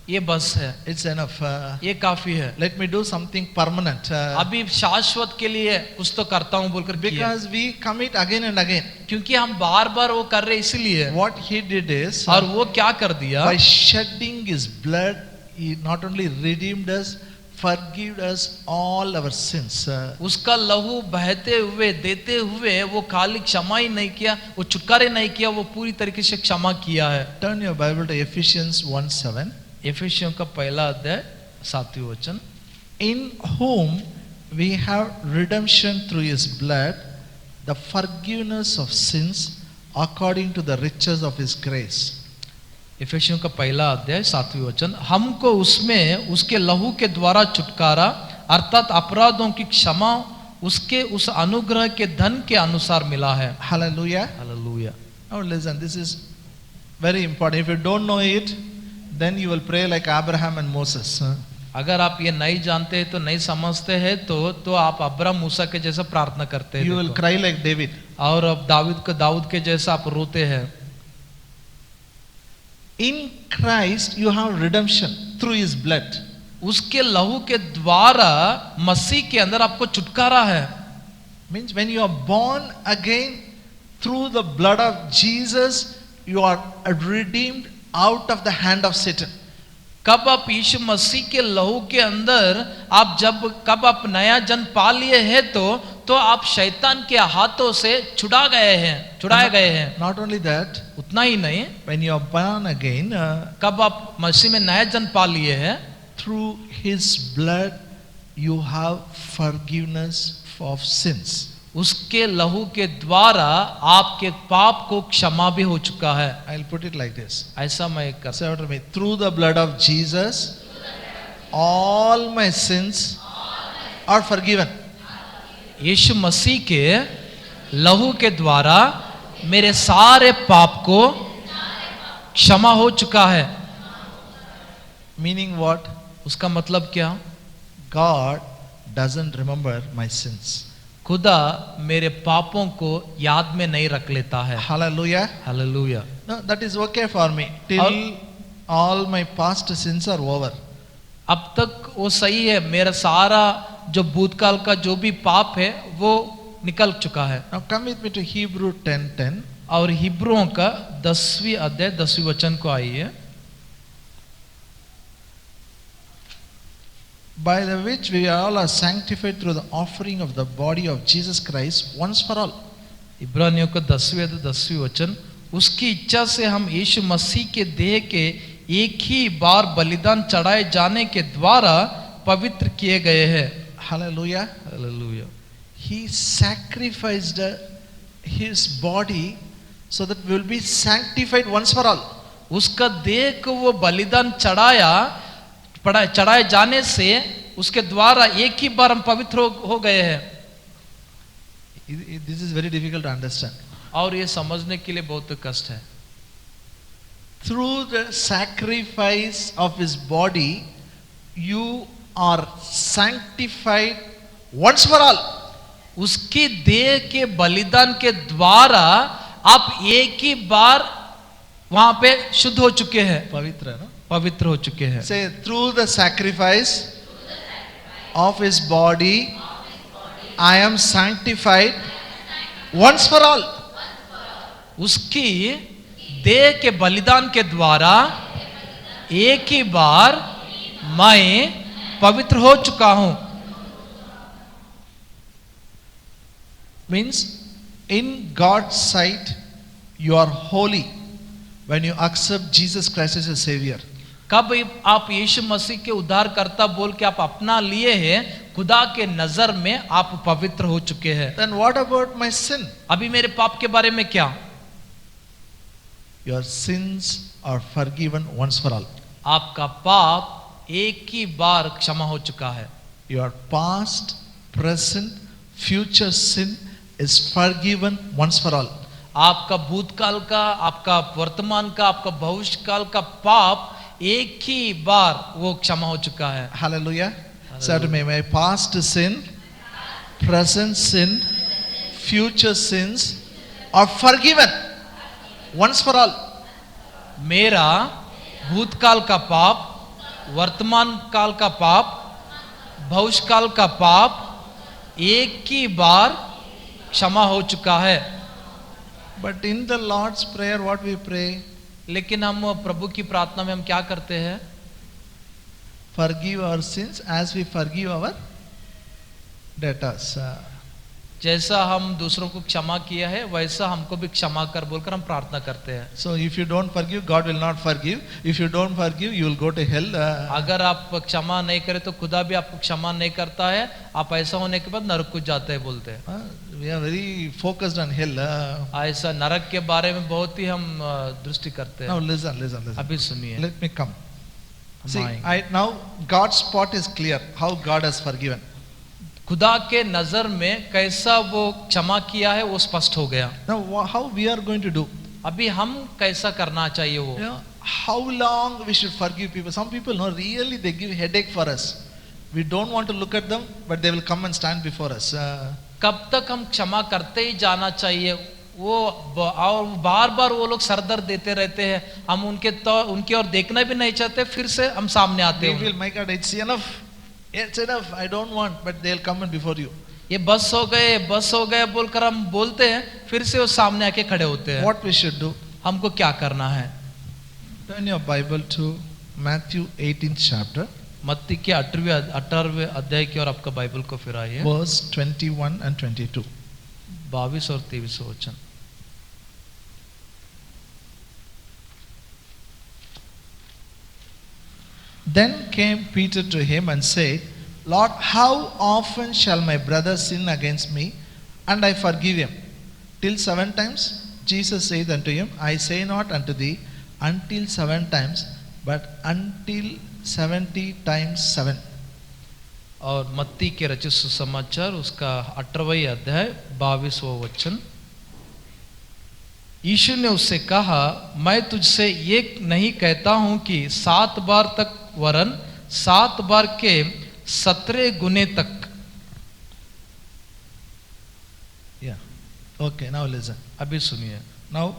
ये बस है, It's enough. ये काफी है. Let me do something permanent. अभी शाश्वत के लिए कुछ तो करता हूं बोलकर किया. Because we commit again and again. क्योंकि हम बार बार वो कर रहे इसलिए. What he did is, और वो क्या कर दिया? by shedding his blood, he not only redeemed us, forgave us all our sins. उसका लहू बहते हुए देते हुए वो खाली क्षमा ही नहीं किया, वो छुटकारे नहीं किया, वो पूरी तरीके से क्षमा किया है. Turn your Bible to Ephesians 1:7. एफेसियों का पहला अध्याय 7वें वचन. In whom we have redemption through his blood, the forgiveness of sins according to the riches of his grace. एफेसियों का पहला अध्याय 7वें वचन. हमको उसमें उसके लहू के द्वारा छुटकारा अर्थात अपराधों की क्षमा उसके उस अनुग्रह के धन के अनुसार मिला है. Hallelujah. Hallelujah. Now listen, this is very important. If you don't know it, then you will pray like Abraham and Moses. अगर आप ये नहीं जानते हैं तो नहीं समझते हैं तो आप अब्राहम मूसा के जैसा प्रार्थना करते हैं. You will cry like David. और अब दाऊद के जैसा आप रोते हैं. In Christ you have redemption through his blood. उसके लहू के द्वारा मसीह के अंदर आपको छुटकारा है. Means when you are born again through the blood of Jesus, you are redeemed out of the hand of Satan. कब आप यीशु मसीह के लहू के अंदर कब आप नया जन्म पा लिए हैं तो आप शैतान के हाथों से छुड़ाए गए हैं. Not only that, उतना ही नहीं, when you are born again, कब आप मसीह में नया जन्म पा लिए हैं through his blood you have forgiveness of sins. उसके लहू के द्वारा आपके पाप को क्षमा भी हो चुका है। I'll put it like this. ऐसा मैं कर Say after me. Through the blood of Jesus, all my sins are forgiven. यीशु मसीह के लहू के द्वारा मेरे सारे पाप को क्षमा हो चुका है। Meaning what? उसका मतलब क्या? God doesn't remember my sins. खुदा मेरे पापों को याद में नहीं रख लेता है। Hallelujah. Hallelujah. No, that is okay for me till all my past sins are over. अब तक वो सही है, मेरा सारा जो भूतकाल का जो भी पाप है वो निकल चुका है। Now come with me to Hebrew 10:10. और हिब्रुओं का 10वीं अध्याय 10वीं वचन को आइए। By the which we all are sanctified through the offering of the body of Jesus Christ once for all. इब्रानियों का 10वीं अध्याय 10वीं वचन, उसकी इच्छा से हम यीशु मसीह के देह के एक ही बार बलिदान चढ़ाए जाने के द्वारा पवित्र किए गए हैं। Hallelujah. Hallelujah. He sacrificed his body so that we will be sanctified once for all. उसका देह को वो बलिदान चढ़ाए जाने से उसके द्वारा एक ही बार हम पवित्र हो गए हैं। This is very difficult to understand. और ये समझने के लिए बहुत कष्ट है। Through the sacrifice of his body, you are sanctified once for all. उसकी देह के बलिदान के द्वारा आप एक ही बार वहां पे शुद्ध हो चुके हैं, पवित्र है ना? पवित्र हो चुके हैं। Say through the sacrifice of his body, I am sanctified once for all. उसकी देह के बलिदान के द्वारा एक ही बार मैं पवित्र हो चुका हूं। Means in God's sight you are holy when you accept Jesus Christ as your savior. कब आप यीशु मसीह के उद्धारकर्ता बोल के आप अपना लिए हैं, खुदा के नजर में आप पवित्र हो चुके हैं। Then what about my sin? अभी मेरे पाप के बारे में क्या? Your sins are forgiven once for all. आपका पाप एक ही बार क्षमा हो चुका है। Your past, present, future sin is forgiven once for all. आपका भूतकाल का, आपका वर्तमान का, आपका भविष्यकाल का पाप एक ही बार वो क्षमा हो चुका है। Hallelujah. Say to me, my past sin, present sin, future sins are forgiven once for all. मेरा भूतकाल का पाप, वर्तमान काल का पाप, भविष्यकाल का पाप एक ही बार क्षमा हो चुका है। But in the Lord's Prayer, what we pray? लेकिन हम प्रभु की प्रार्थना में हम क्या करते हैं? Forgive our sins as we forgive our debtors. जैसा हम दूसरों को क्षमा किया है वैसा हमको भी क्षमा कर बोलकर हम प्रार्थना करते हैं। So if you don't forgive, God will not forgive. If you don't forgive, you will go to hell. अगर आप क्षमा नहीं करें तो खुदा भी आपको क्षमा नहीं करता है, आप ऐसा होने के बाद नरक को जाते हैं बोलते हैं। We are very focused on hell. ऐसा नरक के बारे में बहुत ही हम दृष्टि करते Now हैं। listen. अभी सुनिए। Let me come. हम See, आएंगे। now God's spot is clear. How God has forgiven. खुदा के नजर में कैसा वो क्षमा किया है वो स्पष्ट हो गया। Now how we are going to do? अभी हम कैसा करना चाहिए वो? You know, how long we should forgive people? Some people know really they give headache for us. We don't want to look at them, but they will come and stand before us. कब तक हम क्षमा करते ही जाना चाहिए? वो और बार बार वो लोग सरदर्द देते रहते हैं, हम उनकी ओर देखना भी नहीं चाहते, फिर से हम सामने आते We हैं। will, my God, it's enough. It's enough. I don't want, but they'll come in before you. ये बस हो गए बोलकर हम बोलते हैं, फिर से वो सामने आके खड़े होते हैं। What we should do? हमको क्या करना है? Turn your Bible to Matthew 18th chapter, मत्ती के 18वें अध्याय की ओर आपका बाइबल को फिर आइए। verse 21 and 22. 22 और 23 वचन। Then came Peter to him and said, Lord, how often shall my brother sin against me and I forgive him? Till 7 times? Jesus said unto him, I say not unto thee until 7 times, but until 70 times 7. और मत्ती के रचित सुसमाचार उसका 18वां अध्याय 22वां वचन। यीशु ने उससे कहा, मैं तुझसे ये नहीं कहता हूं कि 7 बार तक, वरन 7 बार के 17 गुने तक। Yeah. Okay, now listen. अभी सुनिए। Now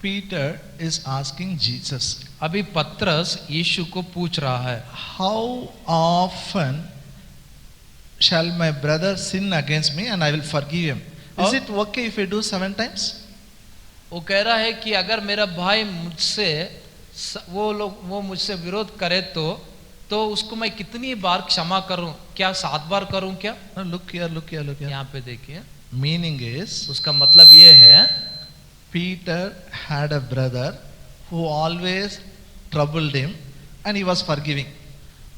Peter is asking Jesus, अभी पतरस यीशु को पूछ रहा है, how often shall my brother sin against me and I will forgive him? Is it okay if I do 7 times? वो कह रहा है कि अगर मेरा भाई वो मुझसे विरोध करे तो उसको मैं कितनी बार क्षमा करूं? क्या 7 बार करूं क्या? No, look here. यहाँ पे देखिए, Meaning is, उसका मतलब ये है, Peter had a brother who always troubled him and he was forgiving.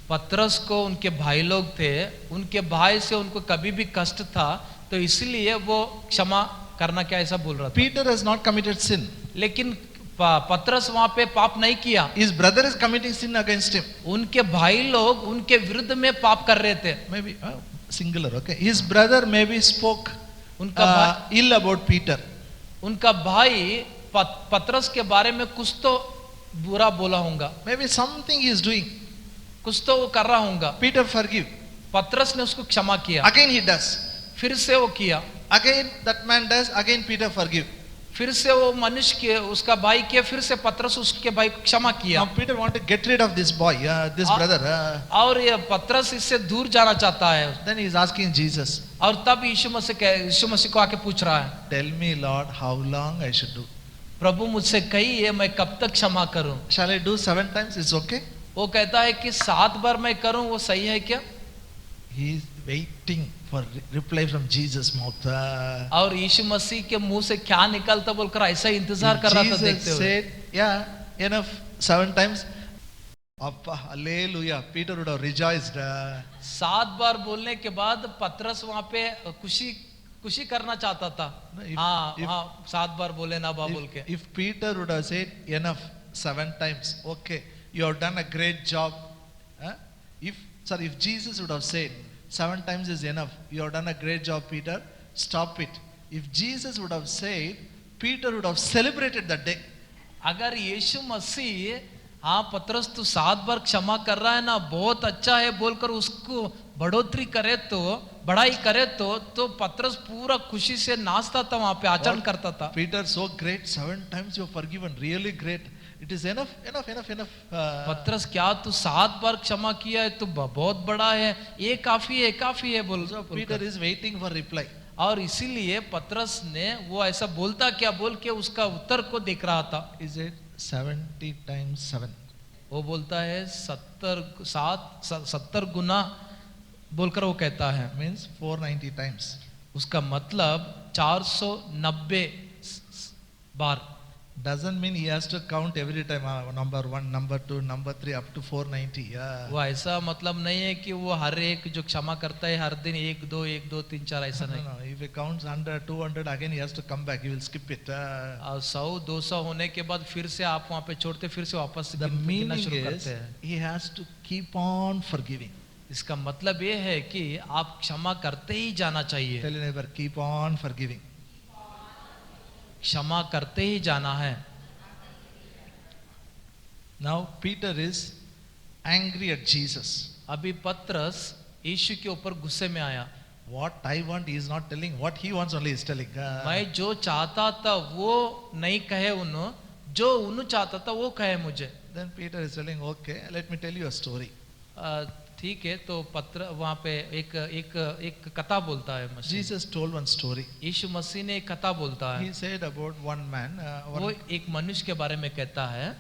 पतरस को उनके भाई लोग थे, उनके भाई से उनको कभी भी कष्ट था, तो इसलिए वो क्षमा करना क्या ऐसा बोल रहा था। Peter has not committed sin. लेकिन पतरस वहां पे पाप नहीं किया। His brother is committing sin against him. उनके भाई लोग उनके विरुद्ध में पाप कर रहे थे। Maybe singular, okay. His brother maybe spoke उनका ill about Peter. उनका भाई पतरस के बारे में कुछ तो बुरा बोला होगा, Maybe something he is doing. कुछ तो वो कर रहा होगा। Peter forgive. पतरस ने उसको क्षमा किया, Again he does. फिर से वो किया, Again that man does. Again Peter forgive. फिर से वो मनुष्य के उसका भाई किया, फिर से पतरस उसके भाई को क्षमा किया। Now Peter want to get rid of this boy, this brother. और ये पतरस इससे दूर जाना चाहता है। Then he is asking Jesus, और तब यीशु मसीह को आके पूछ रहा है, tell me Lord, how long I should do? प्रभु मुझसे कहिए मैं कब तक क्षमा करूं? Shall I do 7 times? It's okay. वो कहता है कि 7 बार मैं करूं, वो सही है क्या? He is waiting for reply from Jesus' mouth. और यीशु मसीह के मुंह से क्या निकलता बोलकर ऐसा इंतजार कर रहा था देखते Jesus हुए। said, yeah, enough, 7 times. Appa, hallelujah. Peter would have rejoiced. 7 बार बोलने के बाद पतरस वहां पे खुशी करना चाहता था। हाँ 7 बार बोले ना बा बोल के। If Peter would have said enough 7 times, okay, you have done a great job. If Jesus would have said 7 times is enough, you have done a great job, Peter, stop it. If Jesus would have said, Peter would have celebrated that day. अगर यीशु मसीह हाँ पतरस तू 7 बार क्षमा कर रहा है ना, बहुत अच्छा है बोलकर उसको बढ़ोतरी करे तो, बढ़ाई करे तो पतरस पूरा खुशी से नाचता था, वहां पे आचरण करता था। Peter, so great, 7 times you have forgiven, really great. It is enough. पतरस क्या तू 7 बार क्षमा किया है तो बहुत बड़ा है, ये काफी है बोल। Peter is waiting for reply. और इसीलिए पतरस ने वो ऐसा बोलता क्या बोल के उसका उत्तर को देख रहा था। Is it 70 times 7? वो बोलता है 70 गुना बोलकर वो कहता है, Means 490 times. उसका मतलब 490 बार। Doesn't mean he has to count every time, number 1, number 2, number 3 up to 490. वो ऐसा मतलब नहीं है कि वो हर एक जो क्षमा करता है हर दिन 1 2 1 2 3 4 ऐसा नहीं। No, if he counts 100 200 again he has to come back, he will skip it. 100 200 होने के बाद फिर से आप वहां पे छोड़ते, फिर से वापस The गिनना meaning शुरू is करते हैं। he has to keep on forgiving. इसका मतलब ये है कि आप क्षमा करते ही जाना चाहिए। Tell your neighbor, keep on forgiving. क्षमा करते ही जाना है। Now Peter is angry at Jesus. अभी पतरस यीशु के ऊपर गुस्से में आया। What I want he is not telling, what he wants only is telling. मैं जो चाहता था वो नहीं कहे उन्होंने, जो उन्होंने चाहता था वो कहे मुझे। Then Peter is telling, okay, let me tell you a story. ठीक है, तो पत्र वहाँ पे एक कथा बोलता है मसीह। Jesus told one story. यीशु मसीह ने एक कथा बोलता है। He said about one man. वो एक मनुष्य के बारे में कहता है।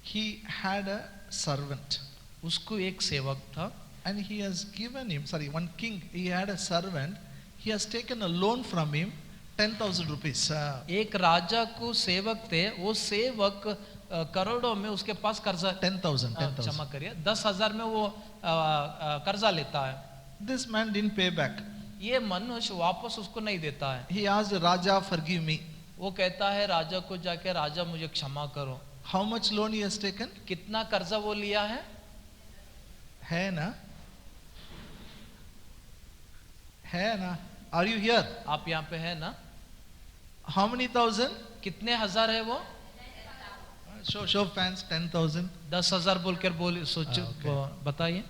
He had a servant. उसको एक सेवक था। And he has given him, one king, he had a servant. He has taken a loan from him, 10,000 rupees. एक राजा को सेवक थे, वो सेवक करोड़ों में उसके पास कर्जा 10,000. क्षमा करिए 10,000 में वो कर्जा लेता है. This man didn't pay back. ये मनुष्य वापस उसको नहीं देता है. He asked Raja, forgive me. वो कहता है राजा को जाके, राजा मुझे क्षमा करो. How much loan he has taken? कितना कर्जा वो लिया है? है ना? है ना? Are you here? आप यहाँ पे है ना? How many thousand? कितने हजार है वो? Show of hands, 10,000. 10,000 बोलकर सोचो, okay. बताइए.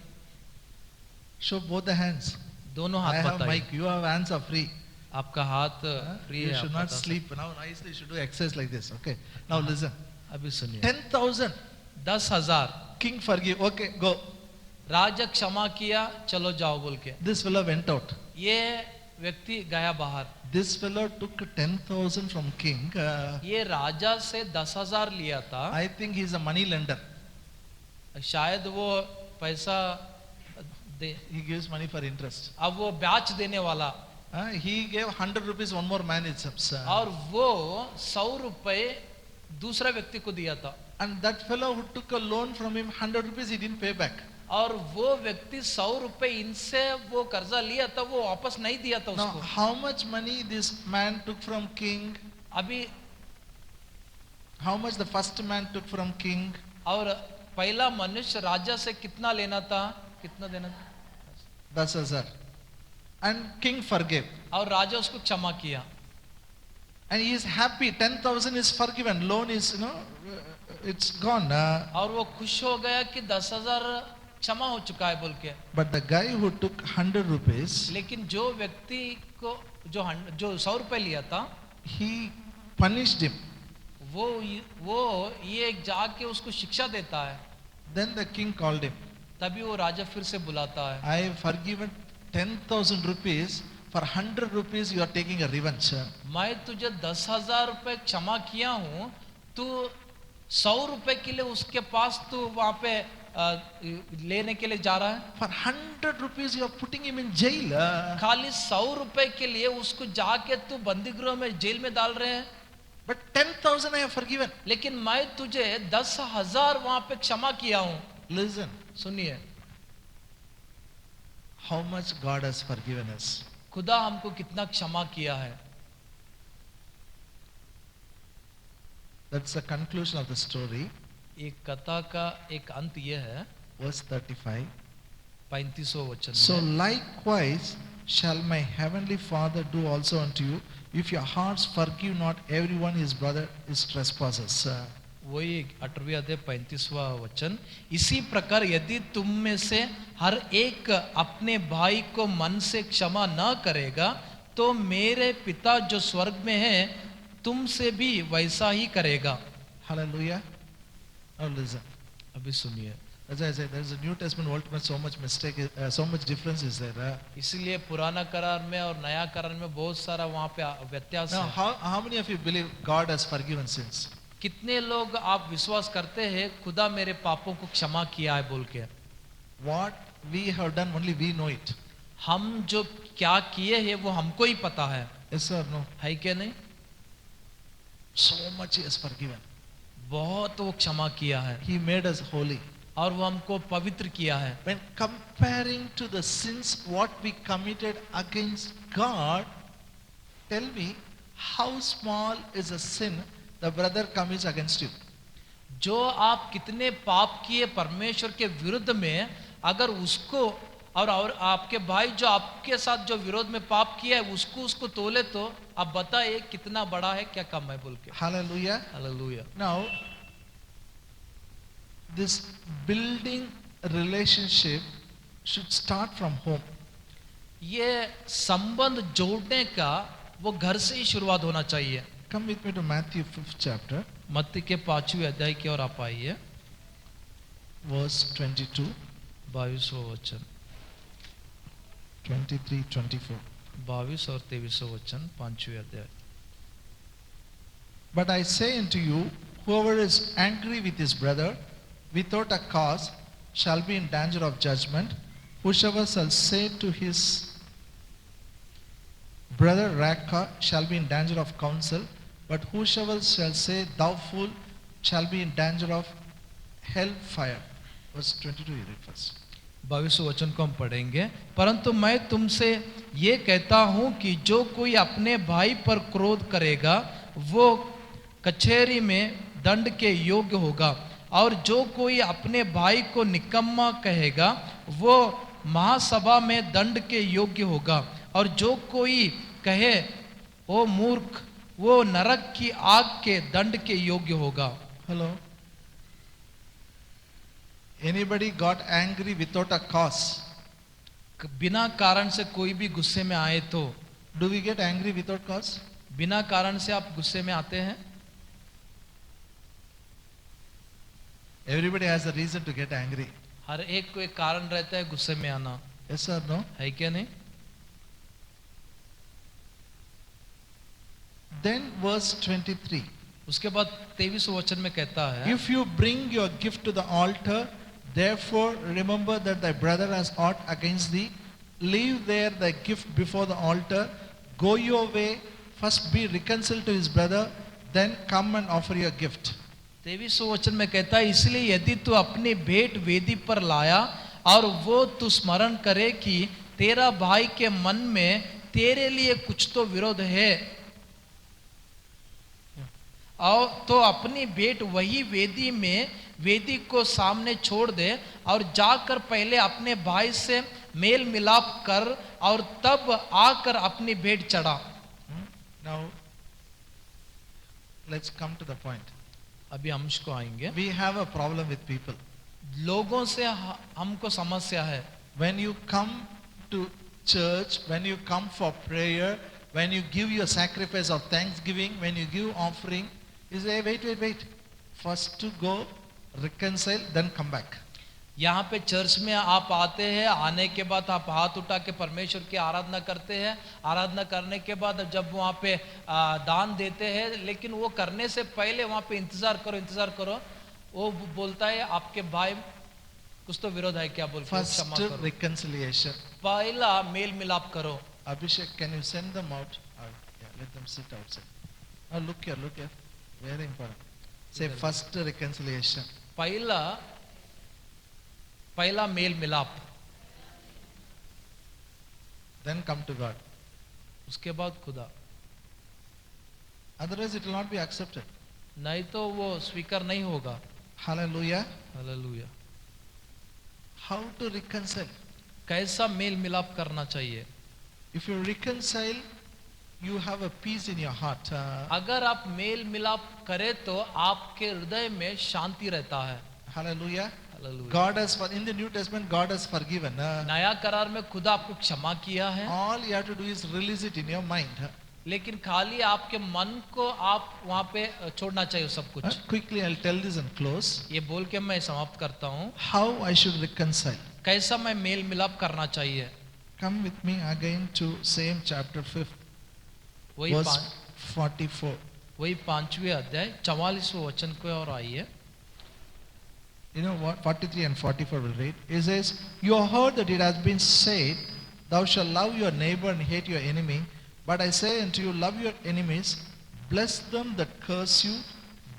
Show both the hands. दोनों I हाथ have बताइए. mic, you have hands are free. आपका हाथ फ्री You है. should आप not बता sleep. Now nicely you should do exercise like this. Okay. Now listen. सकते. अभी सुनिए. 10,000. 10,000 King forgive. Okay, go. राजा क्षमा किया, चलो जाओ बोल के. This fellow went out. ये व्यक्ति गया बाहर. This fellow took 10,000 from king. ये राजा से 10,000 लिया था. I think he is a money lender. शायद वो पैसा दे, He gives money for interest. अब वो ब्याज देने वाला. He gave 100 rupees one more man itself. और वो 100 रुपए दूसरा व्यक्ति को दिया था. And that fellow who took a loan from him 100 rupees, he didn't pay back. और वो व्यक्ति 100 रुपए इनसे वो कर्जा लिया था, वो वापस नहीं दिया था Now, उसको. how much money this man took from king? अभी How much the first man took from king? और पहला मनुष्य राजा से कितना लेना था, कितना देना था? 10,000. And king forgave. और राजा उसको क्षमा किया. And he is happy. 10,000 is forgiven. Loan is, it's gone. और वो खुश हो गया कि 10,000 क्षमा हो चुका है बोल के. But the guy who took 100 rupees, लेकिन जो व्यक्ति को जो 100 रुपए लिया था, he punished him. वो ये जाके उसको शिक्षा देता है. Then the king called him. तभी वो राजा फिर से बुलाता है. I have forgiven 10,000 rupees. For 100 rupees you are taking a revenge. मैं तुझे 10,000 रुपए क्षमा किया हूँ, तू 100 रुपए के लिए उसके पास तू वहां पे लेने के लिए जा रहा है. For 100 rupees you are putting him in jail. खाली 100 रुपए के लिए उसको जाके तू बंदी गृह में, जेल में डाल रहे हैं. But 10,000 I have forgiven. लेकिन मैं तुझे 10,000 वहां पे क्षमा किया हूँ. Listen, सुनिए, how much God has forgiven us. खुदा हमको कितना क्षमा किया है. That's the conclusion of the story. एक कथा का एक अंत यह है, Verse 35. 35वां वचन So में. likewise shall my heavenly Father do also unto you, if your hearts forgive not everyone his brother his trespasses. वही 18वें अध्याय 35वां वचन. इसी प्रकार यदि तुम में से हर एक अपने भाई को मन से क्षमा न करेगा, तो मेरे पिता जो स्वर्ग में है तुमसे भी वैसा ही करेगा. Hallelujah. Now listen. अभी सुनिए. As I said, there is a New Testament, Old Testament, so much mistake, so much difference is there. इसलिए पुराना करार में और नया करार में बहुत सारा वहाँ पे व्यत्यास Now, है. how many of you believe God has forgiven sins? कितने लोग आप विश्वास करते हैं खुदा मेरे पापों को क्षमा किया है बोल के? What we have done, only we know it. हम जो क्या किए हैं वो हमको ही पता है. Yes or no? है क्या नहीं? So much He has forgiven. बहुत वो क्षमा किया है He made us holy. और वो हमको पवित्र किया है. When comparing to the sins what we committed against God, tell me how small is a sin the brother commits against you. जो आप कितने पाप किए परमेश्वर के विरुद्ध में, अगर उसको और आपके भाई जो आपके साथ जो विरोध में पाप किया है उसको तोले, तो आप बताइए कितना बड़ा है क्या कम है बोल के. Hallelujah. Hallelujah. Now, this building relationship should start from home. ये संबंध जोड़ने का वो घर से ही शुरुआत होना चाहिए. Come with me to Matthew 5th chapter, मत्ती के 5वें अध्याय की ओर आप आइए. verse 22, 22वां वचन, 23, 24. 22 और 23वां वचन, 5वें अध्याय. But I say unto you, whoever is angry with his brother without a cause shall be in danger of judgment. Whosoever shall say to his brother Raka shall be in danger of counsel. But whosoever shall say, thou fool, shall be in danger of hell fire. Verse 22, you read first. भविष्य वचन को हम पढ़ेंगे। परंतु मैं तुमसे ये कहता हूं कि जो कोई अपने भाई पर क्रोध करेगा वो कचहरी में दंड के योग्य होगा, और जो कोई अपने भाई को निकम्मा कहेगा वो महासभा में दंड के योग्य होगा, और जो कोई कहे ओ मूर्ख वो नरक की आग के दंड के योग्य होगा। Hello? Anybody got angry without a cause? बिना कारण से कोई भी गुस्से में आए तो, Do we get angry without cause? बिना कारण से आप गुस्से में आते हैं? Everybody has a reason to get angry. हर एक को एक कारण रहता है गुस्से में आना, Yes or no? है क्या नहीं? Then verse 23. उसके बाद 23 वचन में कहता है, If you bring your gift to the altar, therefore remember that thy brother has aught against thee. Leave there thy gift before the altar. Go your way. First be reconciled to his brother. Then come and offer your gift. 23 वचन में कहता है, इसलिए यदि तू अपनी भेंट वेदी पर लाया और वो तू स्मरण करे कि तेरा भाई के मन में तेरे लिए कुछ तो विरोध है, और तो अपनी भेंट वही वेदी में वेदी को सामने छोड़ दे और जाकर पहले अपने भाई से मेल मिलाप कर और तब आकर अपनी भेंट चढ़ा। Now, let's come to the point. अभी हम इसको आएंगे। We have a problem with people. लोगों से हमको समस्या है। When you come to church, when you come for prayer, when you give your sacrifice of thanksgiving, when you give offering, you say, wait. First to go reconcile, then come back. यहाँ पे church में आप आते हैं, आने के बाद आप हाथ उठा के परमेश्वर की आराधना करते हैं, आराधना करने के बाद जब वहाँ पे दान देते हैं, लेकिन वो करने से पहले वहाँ पे इंतजार करो। वो बोलता है आपके भाई कुछ तो विरोध है क्या, बोल के क्षमा First करो। reconciliation. पहला मेल मिलाप करो। Abhishek, can you send them out? Yeah, let them sit outside. Oh, look here. Very important. Say first reconciliation. पहला मेल मिलाप, Then come to God. उसके बाद खुदा, Otherwise it will not be accepted. नहीं तो वो स्वीकार नहीं होगा। Hallelujah. Hallelujah. How to reconcile? कैसा मेल मिलाप करना चाहिए? If you reconcile, you have a peace in your heart. अगर आप मेल मिलाप करें तो आपके हृदय में शांति रहता है। Hallelujah. Hallelujah. God has, in the New Testament, God has forgiven. नया करार में खुदा आपको क्षमा किया है, All you have to do is release it in your mind. लेकिन खाली आपके मन को आप वहां पे छोड़ना चाहिए सब कुछ। Quickly, I'll tell this and close. ये बोल के मैं समाप्त करता हूँ। How I should reconcile. कैसा मैं मेल मिलाप करना चाहिए? Come with me again to same chapter 5, वही verse 44. वही 5वें अध्याय 44वें वचन को और आइए। You know what? 43 and 44 will read. It says, you have heard that it has been said, thou shalt love your neighbor and hate your enemy. But I say unto you, love your enemies, bless them that curse you,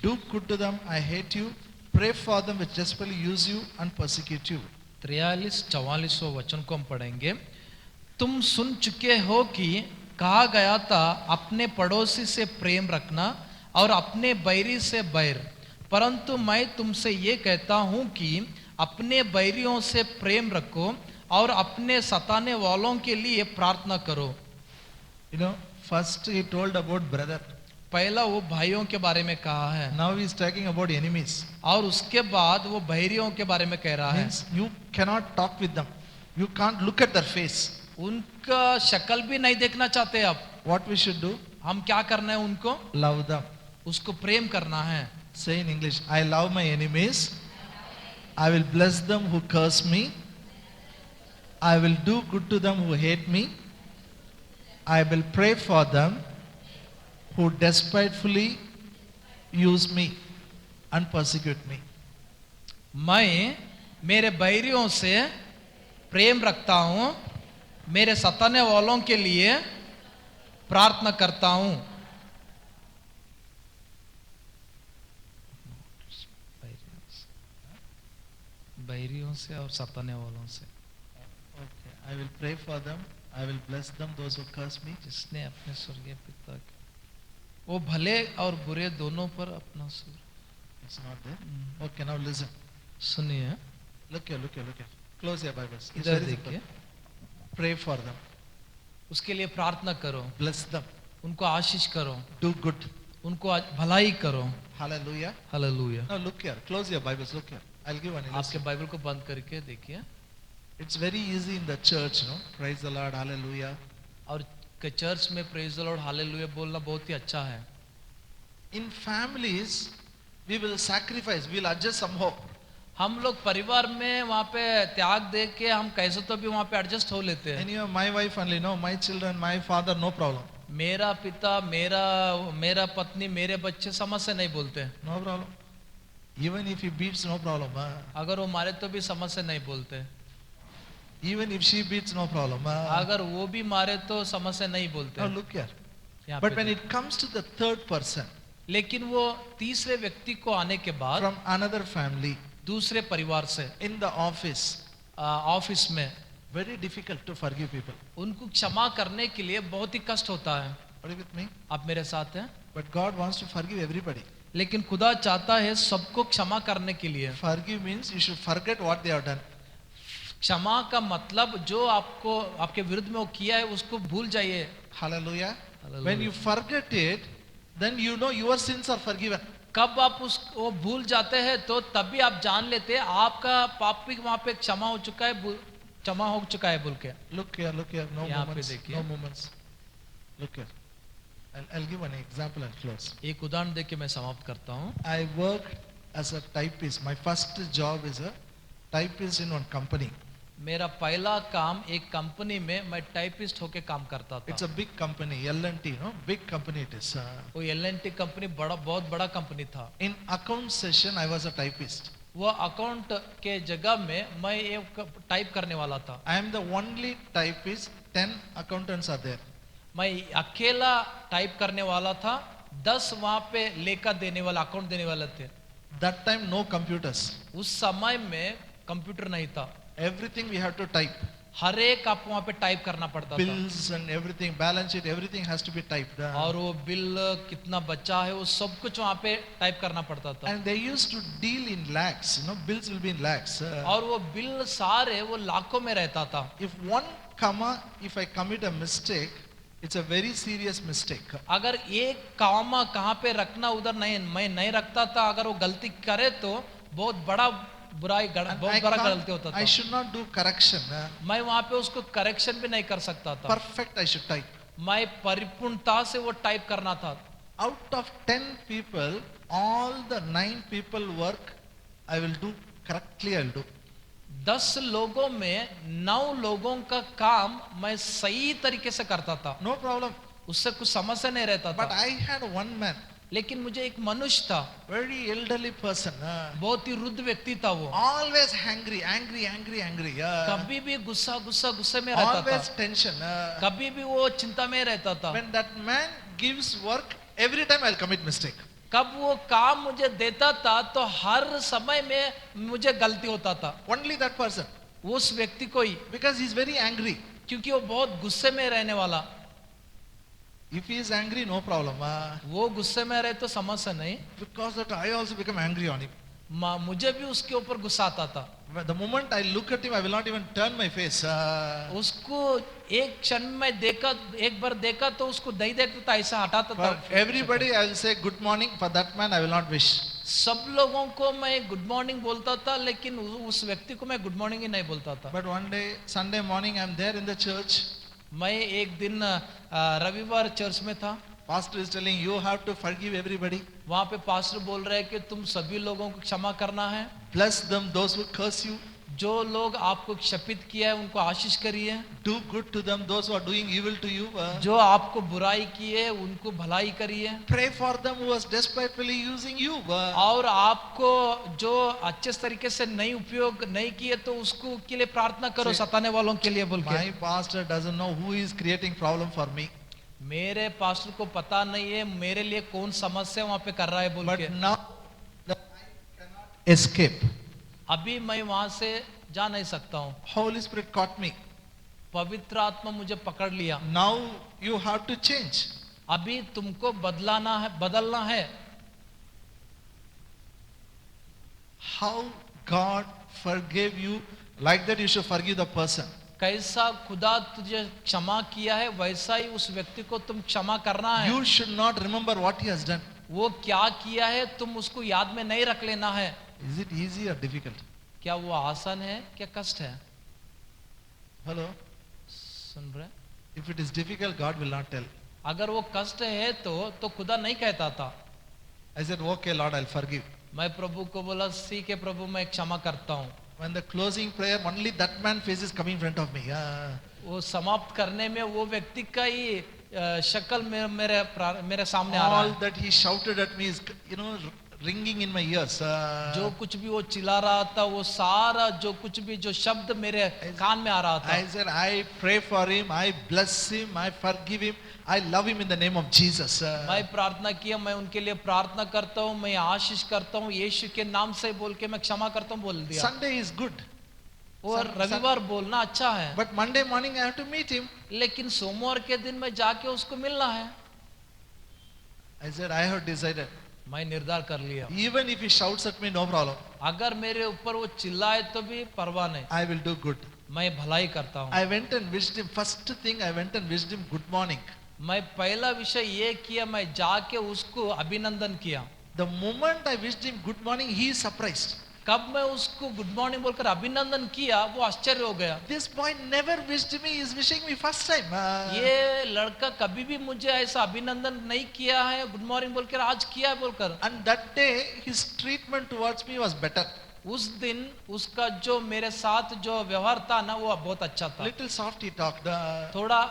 do good to them, I hate you, pray for them which desperately use you and persecute you. 43-44 वचन को हम पढ़ेंगे। तुम सुन चुके हो कि कहा गया था, अपने पड़ोसी से प्रेम रखना और अपने बैरी से बैर, परंतु मैं तुमसे ये कहता हूं कि अपने बैरियों से प्रेम रखो और अपने सताने वालों के लिए प्रार्थना करो। You know, first he told about brother. पहला वो भाइयों के बारे में कहा है, Now he is talking about enemies. और उसके बाद वो बैरियों के बारे में कह रहा है। Means you cannot talk with them. You can't look at their face. उनका शक्ल भी नहीं देखना चाहते आप। What we should do? हम क्या करना है? उनको Love them. उसको प्रेम करना है। Say in English, I love my enemies. I will bless them who curse me. I will do good to them who hate me. I will pray for them who despitefully use me and persecute me. मैं मेरे बैरियों से प्रेम रखता हूं, मेरे सताने वालों के लिए प्रार्थना करता हूं। बैरियों से और सताने वालों से, Okay, I will pray for them. I will bless them, those who curse me. जिसने अपने स्वर्गीय पिता के, वो भले और बुरे दोनों पर अपना सुर। It's not there. Okay, now listen. सुनिए, Look here, look here, look here. Close your Bibles. It's इधर very simple. देखिए, Pray for them. उसके लिए प्रार्थना करो, Bless them. उनको आशीष करो, Do good. उनको भलाई करो। Hallelujah. Hallelujah. Now look here. Close your Bibles. Look here. I'll give one आपके illustration. बाइबल को बंद करके देखिए, It's very easy in the church, no? Praise the Lord. Hallelujah. और चर्च में प्रेज द लॉर्ड हालेलुया बोलना बहुत ही अच्छा है। In families, we will sacrifice. We'll adjust somehow. हम लोग परिवार में वहाँ पे त्याग दे के हम कैसे तो भी वहाँ पे एडजस्ट हो लेते हैं। Anyway, my wife only, no? My children, my father, no problem. मेरा पिता, मेरा पत्नी, मेरे बच्चे समझ से नहीं बोलते हैं। No problem. Even if he beats, no problem. अगर वो मारे तो भी समझ से नहीं बोलते। Even if she beats, no problem. अगर वो भी मारे तो समझ से नहीं बोलते। Now look here. यहाँ But पे when देखिए। it comes to the third person लेकिन वो तीसरे व्यक्ति को आने के बाद from another family दूसरे परिवार से in the office, ऑफिस में very difficult to forgive people. उनको क्षमा करने के लिए बहुत ही कष्ट होता है। Are you with me? आप मेरे साथ हैं? But God wants to forgive everybody. लेकिन खुदा चाहता है सबको क्षमा करने के लिए। Forgive means you should forget what they have done. क्षमा का मतलब जो आपको आपके विरुद्ध में वो किया है उसको भूल जाइए। Hallelujah. Hallelujah. When you forget it, then you know your sins are forgiven. कब आप उसको भूल जाते हैं तो तभी आप जान लेते हैं आपका पाप भी वहाँ पे क्षमा हो चुका है, क्षमा हो चुका है बोल के। Look here, no यहाँ पे moments, देखिए। no moments. Look here. I'll give an example and close. एक उदाहरण देके मैं समाप्त करता हूँ। I worked as a typist. My first job is a typist in one company. मेरा पहला काम एक कंपनी में मैं टाइपिस्ट होके काम करता It's था। a big company, L&T, no? Big company it is. वो L&T कंपनी बहुत बड़ा कंपनी था। In account session, I was a typist. वो अकाउंट के जगह में मैं एक टाइप करने वाला था। I am the only typist. 10 accountants are there. मैं अकेला टाइप करने वाला था, 10 वहाँ पे लेखा देने वाला, अकाउंट देने वाले थे। That time, no computers. उस समय में कंप्यूटर नहीं था। Everything we have to type. हर एक आप वहाँ पे टाइप करना पड़ता था। Bills and everything, balance sheet, everything has to be typed. और वो बिल कितना बचा है वो सब कुछ वहाँ पे टाइप करना पड़ता था। And they used to deal in lakhs. You know, bills will be in lakhs. और वो बिल सारे वो लाखों में रहता था। If one comma, if I commit a mistake, it's a very serious mistake. अगर एक कामा कहाँ पे रखना उधर नहीं, मैं नहीं रखता था, अगर वो गलती करे तो बहुत बड़ा बुराई And बहुत बड़ा गलती होता I था। should not do correction. मैं वहाँ पे उसको करेक्शन भी नहीं कर सकता था। Perfect I should type. मैं परिपूर्णता से वो टाइप करना था। Out of 10 people, all the 9 people work, I will do correctly, I will do. 10 लोगों में 9 लोगों का काम मैं सही तरीके से करता था। No problem. उससे कुछ समस्या नहीं रहता But था। I had one man, लेकिन मुझे एक मनुष्य था, very elderly person, बहुत ही वृद्ध व्यक्ति था वो। always angry. कभी भी गुस्से में रहता Always था। tension. कभी भी वो चिंता में रहता था। When that man gives work, every time I'll commit mistake. कब वो काम मुझे देता था तो हर समय में मुझे गलती होता था। Only that person. उस व्यक्ति को ही, Because he's very angry. क्योंकि वो बहुत गुस्से में रहने वाला। If he is angry, no problem. वो गुस्से में रहे तो समस्या नहीं। Because that I also become angry on him. मुझे भी उसके ऊपर गुस्सा आता था। The moment I look at him, I will not even turn my face. उसको एक क्षण में देखा, एक बार देखा तो उसको नहीं देखता था, ऐसा हटाता For था। everybody, I will say good morning. For that man, I will not wish. सब लोगों को मैं गुड मॉर्निंग बोलता था, लेकिन उस व्यक्ति को मैं गुड मॉर्निंग ही नहीं बोलता था। But one day, Sunday morning, I am there in the church. मैं एक दिन रविवार चर्च में था। Pastor is telling you have to forgive everybody. वहाँ पे पास्टर बोल रहे हैं कि तुम सभी लोगों को क्षमा करना है। Bless them, those who curse you. जो लोग आपको क्षपित किया है उनको आशीष करिए। Do good to them, those who are doing evil to you. जो आपको बुराई की है उनको भलाई करिए। Pray for them who was despitefully using you. और आपको जो अच्छे तरीके से नहीं उपयोग नहीं किए तो उसको के लिए प्रार्थना करो, See, सताने वालों के लिए बोल के। My pastor doesn't know who is creating problem for me. मेरे पास्टर को पता नहीं है मेरे लिए कौन समस्या वहाँ पे कर रहा है बोल But के। now that I cannot escape. अभी मैं वहां से जा नहीं सकता हूँ, Holy Spirit caught me. पवित्र आत्मा मुझे पकड़ लिया, Now you have to change. अभी तुमको बदलना है। How God forgave you, like that you should forgive the person. कैसा खुदा तुझे क्षमा किया है वैसा ही उस व्यक्ति को तुम क्षमा करना है। You should not remember what he has done. वो क्या किया है तुम उसको याद में नहीं रख लेना है। Is it easy or difficult? क्या वो आसान है क्या कष्ट है? Hello? सुन रहे? If it is difficult, God will not tell. अगर वो कष्ट है तो खुदा नहीं कहता था। I said, okay, Lord, I'll forgive. मैं प्रभु को बोला ठीक है प्रभु मैं क्षमा करता हूँ। When the closing prayer, only that man's face is coming in front of me. वो समाप्त करने में वो व्यक्ति का ही शक्ल मेरे सामने आ रहा All है। that he shouted at me is, ringing in my ears. जो कुछ भी वो चिल्ला रहा था वो सारा जो कुछ भी जो शब्द मेरे कान में आ रहा था। I said, I pray for him, I bless him, I forgive him, I love him in the name of Jesus. मैं प्रार्थना किया, मैं उनके लिए प्रार्थना करता हूँ, मैं आशीष करता हूँ यीशु के नाम से बोल के मैं क्षमा करता हूँ बोल दिया। Sunday is good. और रविवार बोलना अच्छा है, But Monday morning I have to meet him. लेकिन सोमवार के दिन में जाके उसको मिलना है। I said, I have decided. मैं निर्धार कर लिया, Even if he shouts at me, no problem. अगर मेरे ऊपर वो चिल्लाए तो भी परवाह नहीं, I will do good. मैं भलाई करता हूँ। I went and wished him. First thing I went and wished him good morning. मैं पहला विषय ये किया, मैं जाके उसको अभिनंदन किया। The moment I wished him good morning, he is surprised. कब मैं उसको गुड मॉर्निंग बोलकर अभिनंदन किया वो आश्चर्य हो गया। This boy never wished me, he is wishing me first time. ये लड़का कभी भी मुझे ऐसा अभिनंदन नहीं किया है गुड मॉर्निंग बोलकर, आज किया है बोलकर। And that day his treatment towards me was better. उस दिन उसका जो मेरे साथ जो व्यवहार था ना वो बहुत अच्छा था। Little soft he talked. थोड़ा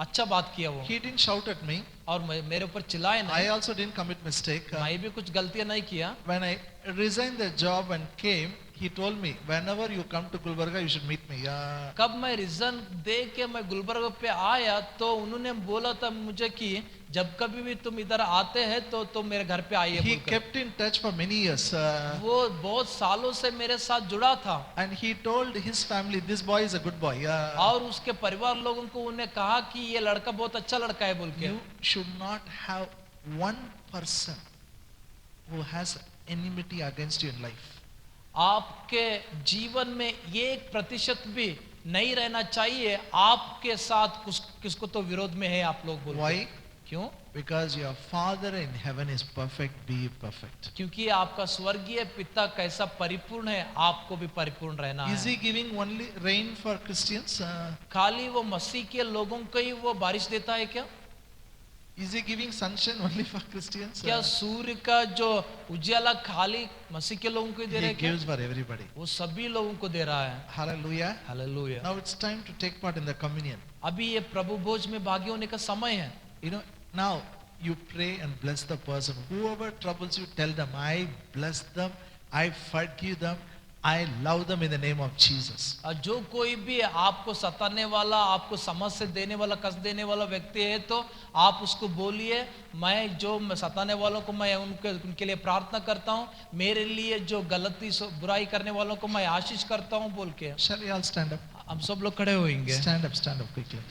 अच्छा बात किया वो, He didn't shout at me. और मेरे ऊपर चिल्लाए I नहीं, also didn't commit mistake. मैं भी कुछ गलतियां नहीं किया। When I resigned the job and came, he told me, whenever you come to Gulbarga, you should meet me. कब मैं रिजन दे के मैं गुलबर्ग पे आया तो उन्होंने बोला था मुझे कि जब कभी भी तुम इधर आते हैं तो मेरे घर पे आइए He बोलकर। kept in touch for many years. वो बहुत सालों से मेरे साथ जुड़ा था, And he told his family, this boy is a good boy. और उसके परिवार लोगों को उन्हें कहा कि ये लड़का बहुत अच्छा लड़का है बोल के। You should not have one person who has enmity against you in life. आपके जीवन में ये 1% भी नहीं रहना चाहिए आपके साथ किसको तो विरोध में है आप लोग बोल। Why? क्यों? Because your Father in heaven is perfect, be perfect. क्योंकि आपका स्वर्गीय पिता कैसा परिपूर्ण है आपको भी परिपूर्ण रहना Is है। he giving only rain for Christians? खाली वो मसीह के लोगों को ही वो बारिश देता है क्या? Is he giving sunshine only for Christians? क्या सूर्य का जो उजाला खाली मसीह के लोगों को ही दे रहा He है क्या? gives for everybody. वो सभी लोगों को दे रहा है। Hallelujah. Hallelujah. Now it's time to take part in the communion. अभी ये प्रभु भोज में भागी होने का समय है। Now you pray and bless the person. Whoever troubles you, tell them, I bless them, I forgive them, I love them in the name of Jesus. और जो कोई भी आपको सताने वाला, आपको समस्या देने वाला, कष्ट देने वाला व्यक्ति है तो आप उसको बोलिए, मैं जो सताने वालों को मैं उनके लिए प्रार्थना करता हूँ, मेरे लिए जो गलती बुराई करने वालों को मैं आशीष करता हूँ बोल के। Shall we all stand up? हम सब लोग खड़े होंगे। Stand up quickly.